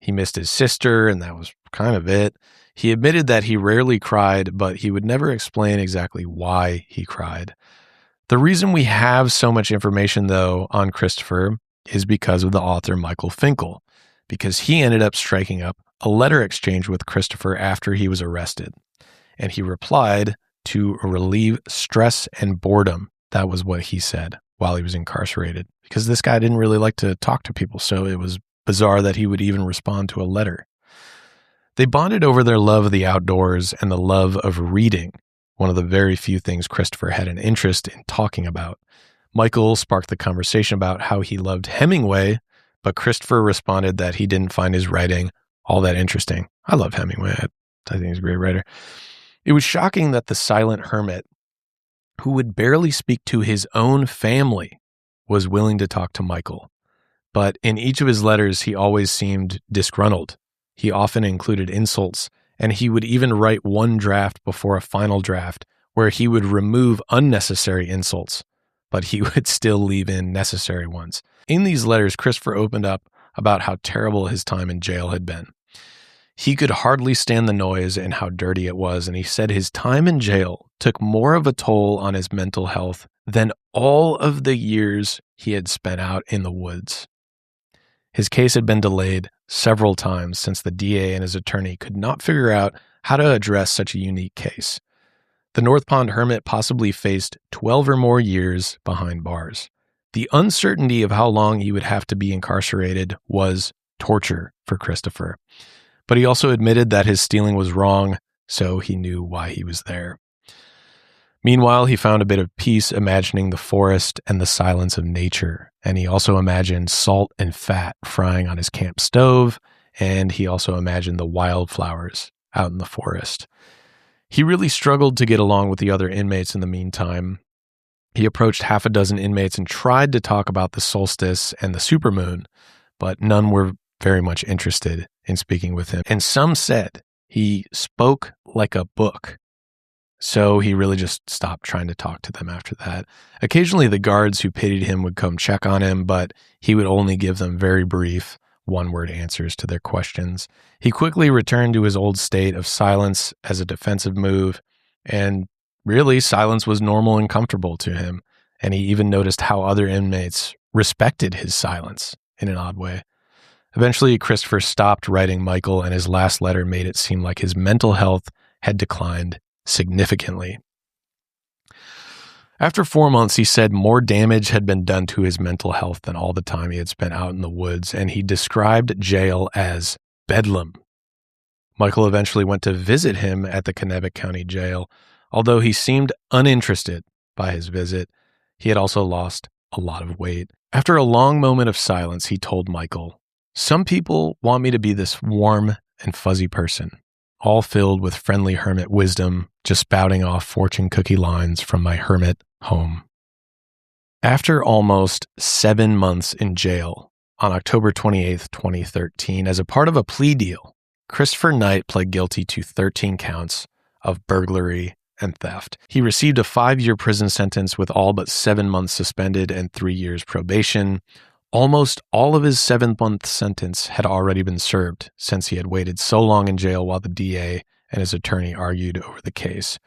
He missed his sister, and that was kind of it. He admitted that he rarely cried, but he would never explain exactly why he cried. The reason we have so much information, though, on Christopher is because of the author Michael Finkel, because he ended up striking up a letter exchange with Christopher after he was arrested. And he replied to relieve stress and boredom. That was what he said while he was incarcerated, because this guy didn't really like to talk to people, so it was bizarre that he would even respond to a letter. They bonded over their love of the outdoors and the love of reading, one of the very few things Christopher had an interest in talking about. Michael sparked the conversation about how he loved Hemingway, but Christopher responded that he didn't find his writing all that interesting. I love Hemingway. I think he's a great writer. It was shocking that the silent hermit, who would barely speak to his own family, was willing to talk to Michael. But in each of his letters, he always seemed disgruntled. He often included insults, and he would even write one draft before a final draft where he would remove unnecessary insults, but he would still leave in necessary ones. In these letters, Christopher opened up about how terrible his time in jail had been. He could hardly stand the noise and how dirty it was, and he said his time in jail took more of a toll on his mental health than all of the years he had spent out in the woods. His case had been delayed several times since the DA and his attorney could not figure out how to address such a unique case. The North Pond hermit possibly faced 12 or more years behind bars. The uncertainty of how long he would have to be incarcerated was torture for Christopher. But he also admitted that his stealing was wrong, so he knew why he was there. Meanwhile, he found a bit of peace imagining the forest and the silence of nature, and he also imagined salt and fat frying on his camp stove, and he also imagined the wildflowers out in the forest. He really struggled to get along with the other inmates in the meantime. He approached half a dozen inmates and tried to talk about the solstice and the supermoon, but none were very much interested in speaking with him. And some said he spoke like a book. So he really just stopped trying to talk to them after that. Occasionally the guards who pitied him would come check on him, but he would only give them very brief, one-word answers to their questions. He quickly returned to his old state of silence as a defensive move, and really silence was normal and comfortable to him, and he even noticed how other inmates respected his silence in an odd way. Eventually, Christopher stopped writing Michael, and his last letter made it seem like his mental health had declined significantly. After 4 months, he said more damage had been done to his mental health than all the time he had spent out in the woods, and he described jail as bedlam. Michael eventually went to visit him at the Kennebec County Jail. Although he seemed uninterested by his visit, he had also lost a lot of weight. After a long moment of silence, he told Michael, "Some people want me to be this warm and fuzzy person, all filled with friendly hermit wisdom, just spouting off fortune cookie lines from my hermit home." After almost 7 months in jail, on October 28th, 2013, as a part of a plea deal, Christopher Knight pled guilty to 13 counts of burglary and theft. He received a 5-year prison sentence with all but 7 months suspended and 3 years probation. Almost all of his 7-month sentence had already been served since he had waited so long in jail while the DA and his attorney argued over the case.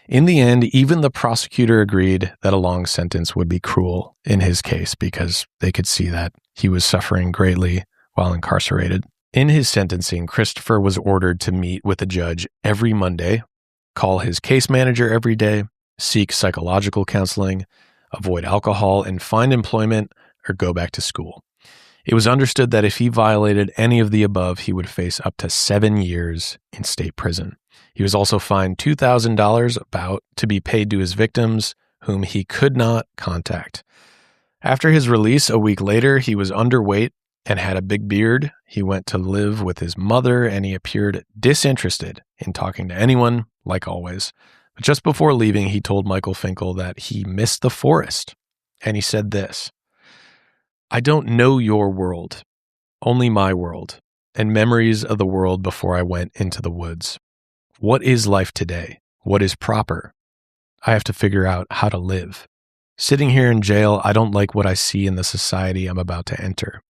In the end, even the prosecutor agreed that a long sentence would be cruel in his case because they could see that he was suffering greatly while incarcerated. In his sentencing, Christopher was ordered to meet with the judge every Monday, call his case manager every day, seek psychological counseling, avoid alcohol, and find employment or go back to school. It was understood that if he violated any of the above, he would face up to 7 years in state prison. He was also fined $2,000 about to be paid to his victims, whom he could not contact. After his release, a week later, he was underweight and had a big beard. He went to live with his mother, and he appeared disinterested in talking to anyone, like always. But just before leaving, he told Michael Finkel that he missed the forest. And he said this, "I don't know your world, only my world, and memories of the world before I went into the woods. What is life today? What is proper? I have to figure out how to live. Sitting here in jail, I don't like what I see in the society I'm about to enter.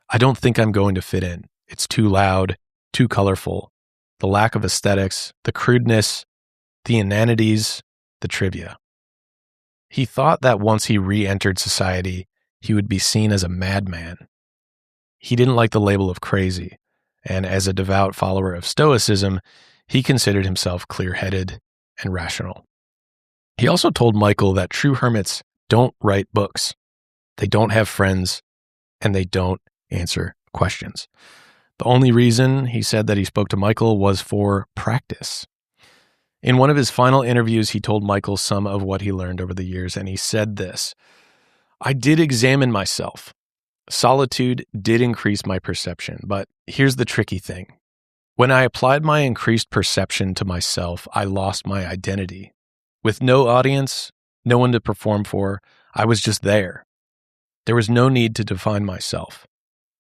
I don't think I'm going to fit in. It's too loud, too colorful. The lack of aesthetics, the crudeness, the inanities, the trivia." He thought that once he re-entered society, he would be seen as a madman. He didn't like the label of crazy, and as a devout follower of Stoicism, he considered himself clear-headed and rational. He also told Michael that true hermits don't write books, they don't have friends, and they don't answer questions. The only reason he said that he spoke to Michael was for practice. In one of his final interviews, he told Michael some of what he learned over the years, and he said this, "I did examine myself. Solitude did increase my perception, but here's the tricky thing. When I applied my increased perception to myself, I lost my identity. With no audience, no one to perform for, I was just there. There was no need to define myself.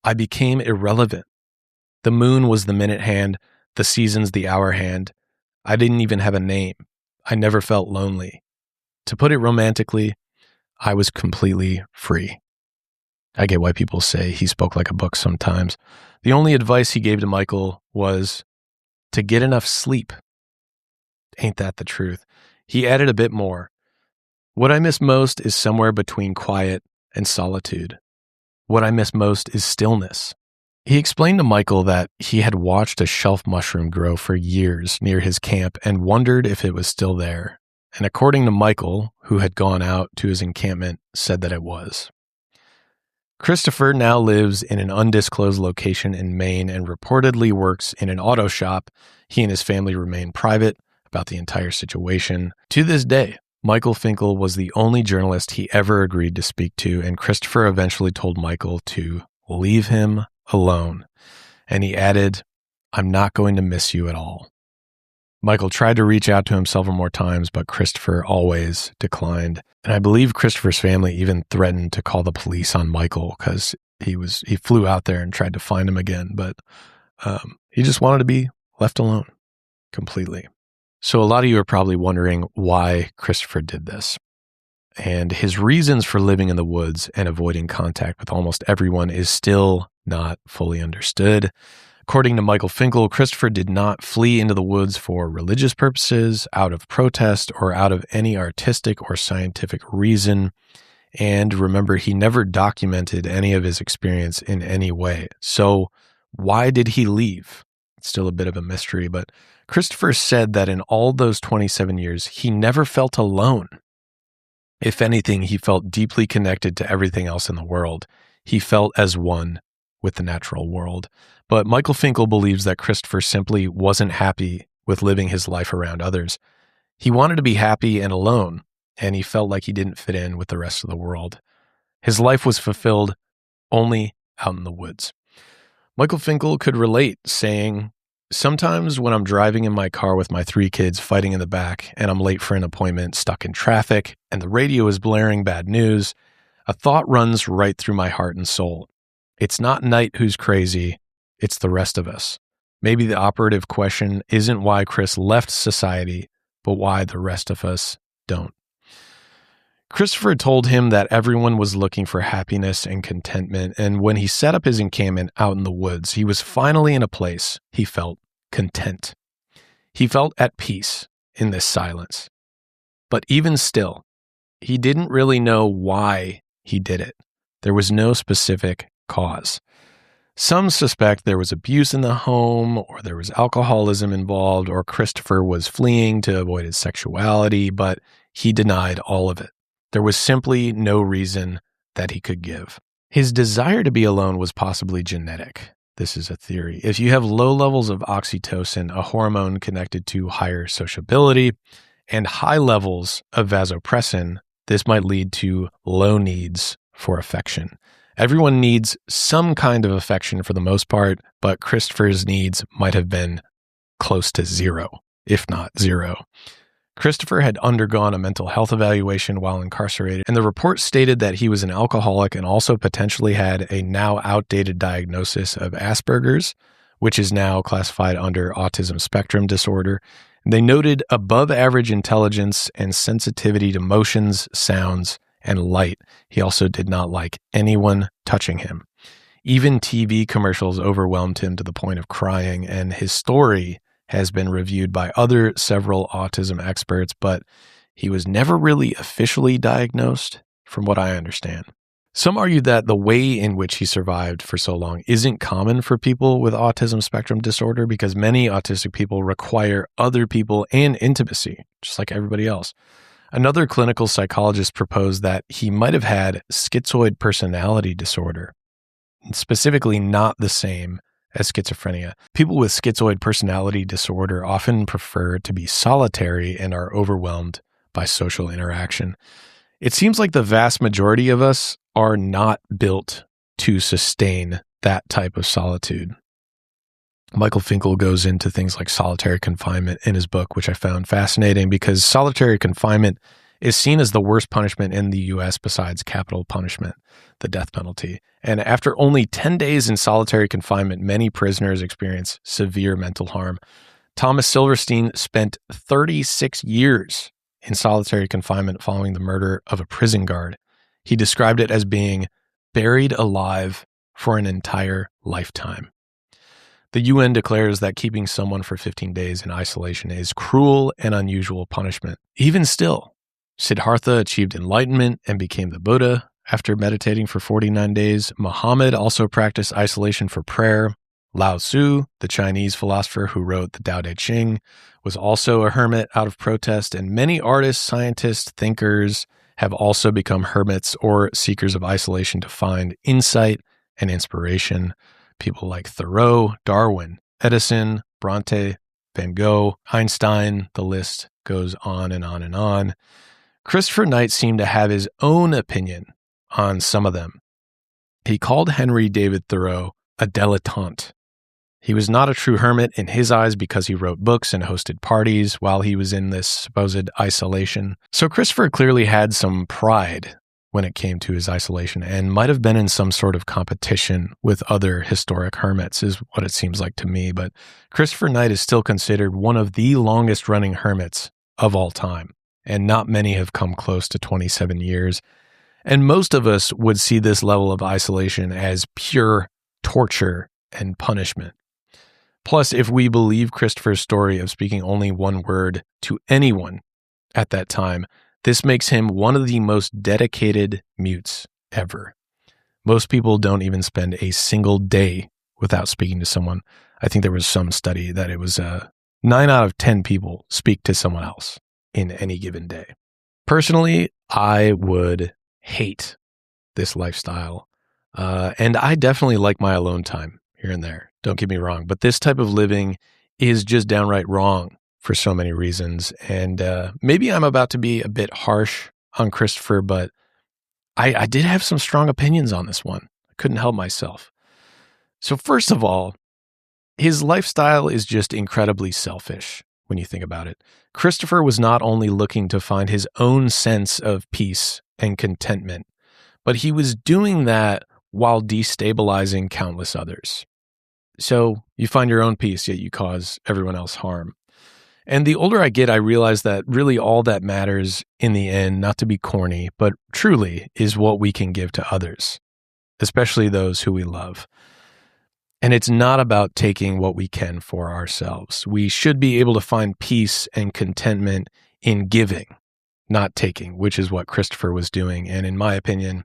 I became irrelevant. The moon was the minute hand, the seasons the hour hand. I didn't even have a name. I never felt lonely. To put it romantically, I was completely free. I get why people say he spoke like a book sometimes. The only advice he gave to Michael was to get enough sleep. Ain't that the truth? He added a bit more. What I miss most is somewhere between quiet and solitude. What I miss most is stillness. He explained to Michael that he had watched a shelf mushroom grow for years near his camp and wondered if it was still there. And according to Michael, who had gone out to his encampment, said that it was. Christopher now lives in an undisclosed location in Maine and reportedly works in an auto shop. He and his family remain private about the entire situation. To this day, Michael Finkel was the only journalist he ever agreed to speak to, and Christopher eventually told Michael to leave him alone. And he added, "I'm not going to miss you at all." Michael tried to reach out to him several more times, but Christopher always declined. And I believe Christopher's family even threatened to call the police on Michael because he flew out there and tried to find him again, but he just wanted to be left alone completely. So a lot of you are probably wondering why Christopher did this. And his reasons for living in the woods and avoiding contact with almost everyone is still not fully understood. According to Michael Finkel, Christopher did not flee into the woods for religious purposes, out of protest, or out of any artistic or scientific reason. And remember, he never documented any of his experience in any way. So why did he leave? It's still a bit of a mystery, but Christopher said that in all those 27 years, he never felt alone. If anything, he felt deeply connected to everything else in the world. He felt as one with the natural world. But Michael Finkel believes that Christopher simply wasn't happy with living his life around others. He wanted to be happy and alone, and he felt like he didn't fit in with the rest of the world. His life was fulfilled only out in the woods. Michael Finkel could relate, saying, "Sometimes when I'm driving in my car with my 3 kids fighting in the back and I'm late for an appointment, stuck in traffic, and the radio is blaring bad news, a thought runs right through my heart and soul. It's not Knight who's crazy, it's the rest of us. Maybe the operative question isn't why Chris left society, but why the rest of us don't." Christopher told him that everyone was looking for happiness and contentment, and when he set up his encampment out in the woods, he was finally in a place he felt content. He felt at peace in this silence. But even still, he didn't really know why he did it. There was no specific cause. Some suspect there was abuse in the home, or there was alcoholism involved, or Christopher was fleeing to avoid his sexuality, but he denied all of it. There was simply no reason that he could give. His desire to be alone was possibly genetic. This is a theory. If you have low levels of oxytocin, a hormone connected to higher sociability, and high levels of vasopressin, this might lead to low needs for affection. Everyone needs some kind of affection for the most part, but Christopher's needs might have been close to zero, if not zero. Christopher had undergone a mental health evaluation while incarcerated, and the report stated that he was an alcoholic and also potentially had a now outdated diagnosis of Asperger's, which is now classified under autism spectrum disorder. They noted above average intelligence and sensitivity to motions, sounds, and light. He also did not like anyone touching him. Even TV commercials overwhelmed him to the point of crying, and his story has been reviewed by several autism experts, but he was never really officially diagnosed, from what I understand. Some argue that the way in which he survived for so long isn't common for people with autism spectrum disorder because many autistic people require other people and intimacy, just like everybody else. Another clinical psychologist proposed that he might have had schizoid personality disorder, specifically not the same as schizophrenia. People with schizoid personality disorder often prefer to be solitary and are overwhelmed by social interaction. It seems like the vast majority of us are not built to sustain that type of solitude. Michael Finkel goes into things like solitary confinement in his book, which I found fascinating because solitary confinement is seen as the worst punishment in the U.S. besides capital punishment, the death penalty. And after only 10 days in solitary confinement, many prisoners experience severe mental harm. Thomas Silverstein spent 36 years in solitary confinement following the murder of a prison guard. He described it as being buried alive for an entire lifetime. The UN declares that keeping someone for 15 days in isolation is cruel and unusual punishment. Even still, Siddhartha achieved enlightenment and became the Buddha after meditating for 49 days. Muhammad also practiced isolation for prayer. Lao Tzu, the Chinese philosopher who wrote the Tao Te Ching, was also a hermit out of protest, and many artists, scientists, thinkers have also become hermits or seekers of isolation to find insight and inspiration. People like Thoreau, Darwin, Edison, Bronte, Van Gogh, Einstein, the list goes on and on and on. Christopher Knight seemed to have his own opinion on some of them. He called Henry David Thoreau a dilettante. He was not a true hermit in his eyes because he wrote books and hosted parties while he was in this supposed isolation. So Christopher clearly had some pride when it came to his isolation and might have been in some sort of competition with other historic hermits is what it seems like to me. But Christopher Knight is still considered one of the longest running hermits of all time. And not many have come close to 27 years. And most of us would see this level of isolation as pure torture and punishment. Plus, if we believe Christopher's story of speaking only one word to anyone at that time, this makes him one of the most dedicated mutes ever. Most people don't even spend a single day without speaking to someone. I think there was some study that it was 9 out of 10 people speak to someone else in any given day. Personally, I would hate this lifestyle. And I definitely like my alone time here and there. Don't get me wrong. But this type of living is just downright wrong for so many reasons. And maybe I'm about to be a bit harsh on Christopher, but I did have some strong opinions on this one. I couldn't help myself. So first of all, his lifestyle is just incredibly selfish when you think about it. Christopher was not only looking to find his own sense of peace and contentment, but he was doing that while destabilizing countless others. So you find your own peace, yet you cause everyone else harm. And the older I get, I realize that really all that matters in the end, not to be corny, but truly is what we can give to others, especially those who we love. And it's not about taking what we can for ourselves. We should be able to find peace and contentment in giving, not taking, which is what Christopher was doing. And in my opinion,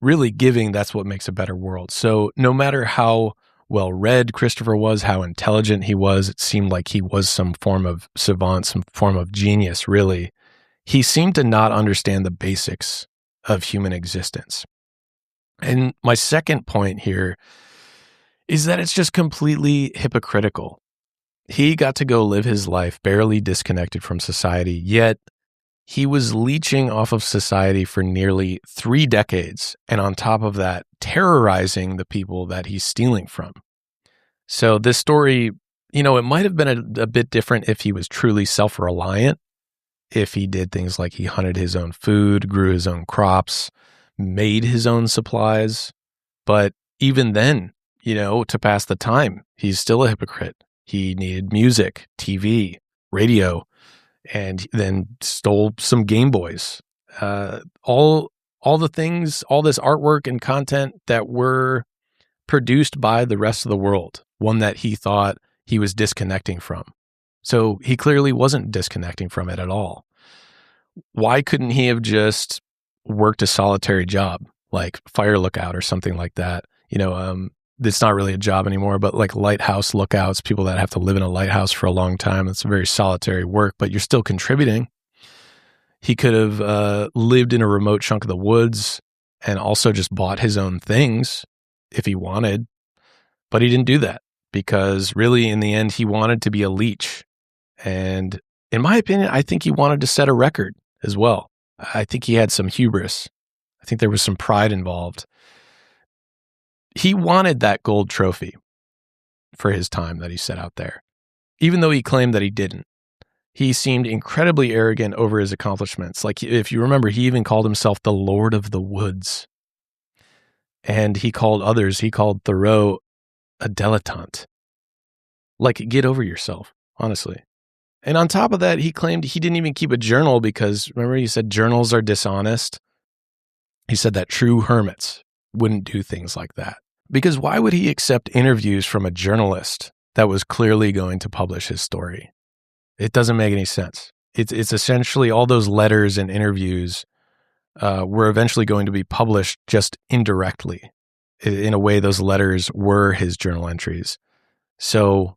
really giving, that's what makes a better world. So no matter how well-read Christopher was, how intelligent he was, it seemed like he was some form of savant, some form of genius, really. He seemed to not understand the basics of human existence. And my second point here is that it's just completely hypocritical. He got to go live his life barely disconnected from society, yet he was leeching off of society for nearly 3 decades, and on top of that, terrorizing the people that he's stealing from. So this story, it might have been a bit different if he was truly self-reliant, if he did things like he hunted his own food, grew his own crops, made his own supplies. But even then, to pass the time, he's still a hypocrite. He needed music, TV, radio, and then stole some Game Boys. All the things, all this artwork and content that were produced by the rest of the world, one that he thought he was disconnecting from. So he clearly wasn't disconnecting from it at all. Why couldn't he have just worked a solitary job, like fire lookout or something like that? It's not really a job anymore, but like lighthouse lookouts, people that have to live in a lighthouse for a long time. It's a very solitary work, but you're still contributing. He could have lived in a remote chunk of the woods and also just bought his own things if he wanted, but he didn't do that because really in the end, he wanted to be a leech. And in my opinion, I think he wanted to set a record as well. I think he had some hubris. I think there was some pride involved. He wanted that gold trophy for his time that he set out there, even though he claimed that he didn't. He seemed incredibly arrogant over his accomplishments. Like, if you remember, he even called himself the Lord of the Woods. And he called Thoreau a dilettante. Like, get over yourself. honestly. And on top of that, he claimed he didn't even keep a journal because, remember, he said journals are dishonest. He said that true hermits wouldn't do things like that. Because why would he accept interviews from a journalist that was clearly going to publish his story? It doesn't make any sense. It's essentially all those letters and interviews were eventually going to be published just indirectly. In a way, those letters were his journal entries. So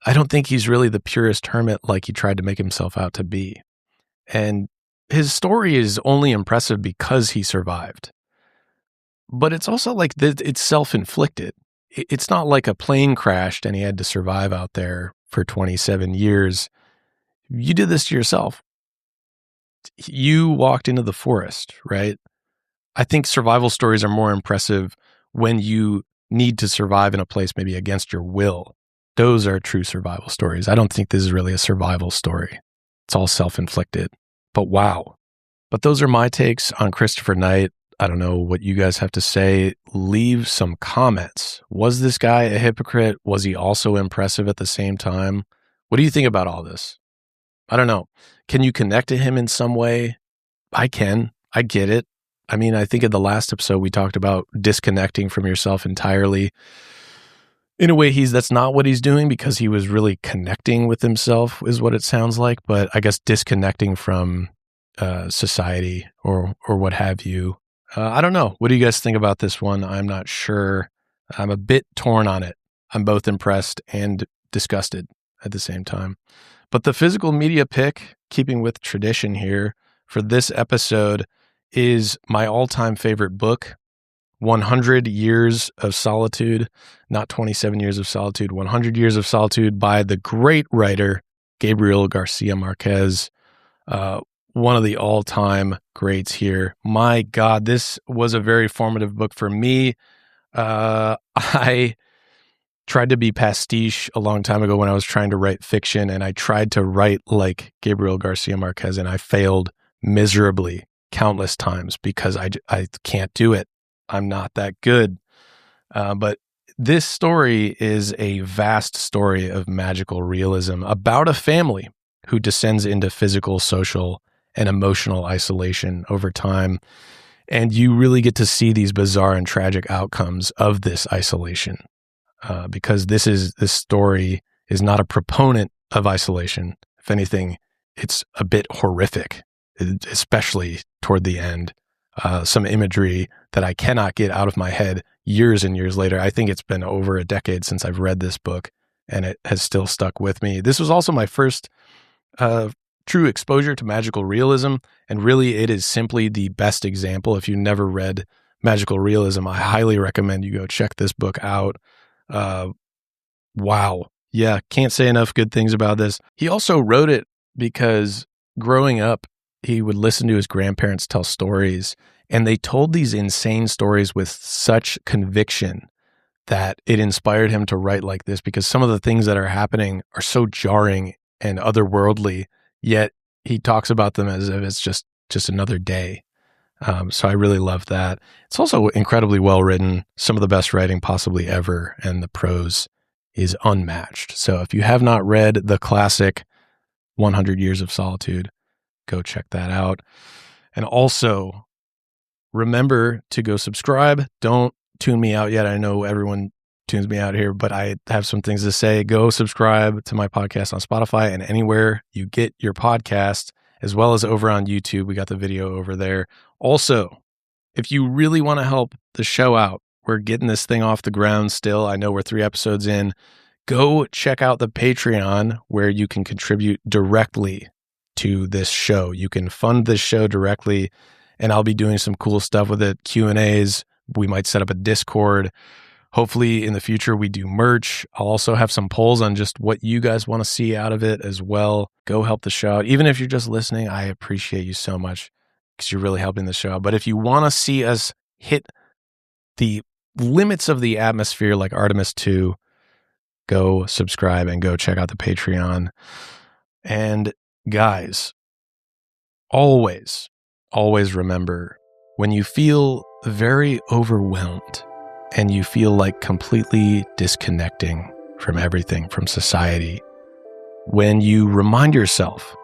I don't think he's really the purest hermit like he tried to make himself out to be. And his story is only impressive because he survived. But it's also like it's self-inflicted. It's not like a plane crashed and he had to survive out there for 27 years. You did this to yourself. You walked into the forest, right? I think survival stories are more impressive when you need to survive in a place maybe against your will. Those are true survival stories. I don't think this is really a survival story. It's all self-inflicted. But wow. But those are my takes on Christopher Knight. I don't know what you guys have to say. Leave some comments. Was this guy a hypocrite? Was he also impressive at the same time? What do you think about all this? I don't know. Can you connect to him in some way? I can. I get it. I mean, I think in the last episode we talked about disconnecting from yourself entirely. In a way, that's not what he's doing because he was really connecting with himself is what it sounds like. But I guess disconnecting from society or what have you. I don't know. What do you guys think about this one? I'm not sure. I'm a bit torn on it. I'm both impressed and disgusted at the same time. But the physical media pick, keeping with tradition here, for this episode is my all-time favorite book, 100 Years of Solitude, not 27 Years of Solitude, 100 Years of Solitude by the great writer, Gabriel Garcia Marquez. One of the all-time greats here. My God, this was a very formative book for me. I tried to be pastiche a long time ago when I was trying to write fiction, and I tried to write like Gabriel Garcia Marquez, and I failed miserably countless times because I can't do it. I'm not that good. But this story is a vast story of magical realism about a family who descends into physical, social, and emotional isolation over time. And you really get to see these bizarre and tragic outcomes of this isolation. Because this story is not a proponent of isolation. If anything, it's a bit horrific, especially toward the end. Some imagery that I cannot get out of my head years and years later. I think it's been over a decade since I've read this book, and it has still stuck with me. This was also my first true exposure to magical realism, and really it is simply the best example. If you never read magical realism, I highly recommend you go check this book out. Wow. Yeah, can't say enough good things about this. He also wrote it because growing up, he would listen to his grandparents tell stories, and they told these insane stories with such conviction that it inspired him to write like this, because some of the things that are happening are so jarring and otherworldly, yet he talks about them as if it's just another day. So I really love that. It's also incredibly well written, some of the best writing possibly ever, and the prose is unmatched. So if you have not read the classic 100 Years of Solitude, go check that out. And also, remember to go subscribe. Don't tune me out yet. I know everyone tunes me out here, but I have some things to say. Go subscribe to my podcast on Spotify and anywhere you get your podcast, as well as over on YouTube. We got the video over there. Also, if you really want to help the show out, we're getting this thing off the ground still. I know we're 3 episodes in. Go check out the Patreon where you can contribute directly to this show. You can fund this show directly, and I'll be doing some cool stuff with it. Q&As. We might set up a Discord. Hopefully in the future we do merch. I'll also have some polls on just what you guys want to see out of it as well. Go help the show out. Even if you're just listening, I appreciate you so much because you're really helping the show out. But if you want to see us hit the limits of the atmosphere like Artemis 2, go subscribe and go check out the Patreon. And guys, always remember, when you feel very overwhelmed and you feel like completely disconnecting from everything, from society, when you remind yourself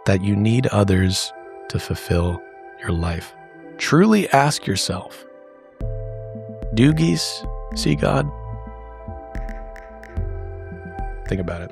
that you need others to fulfill your life. Truly ask yourself, do geese see God? Think about it.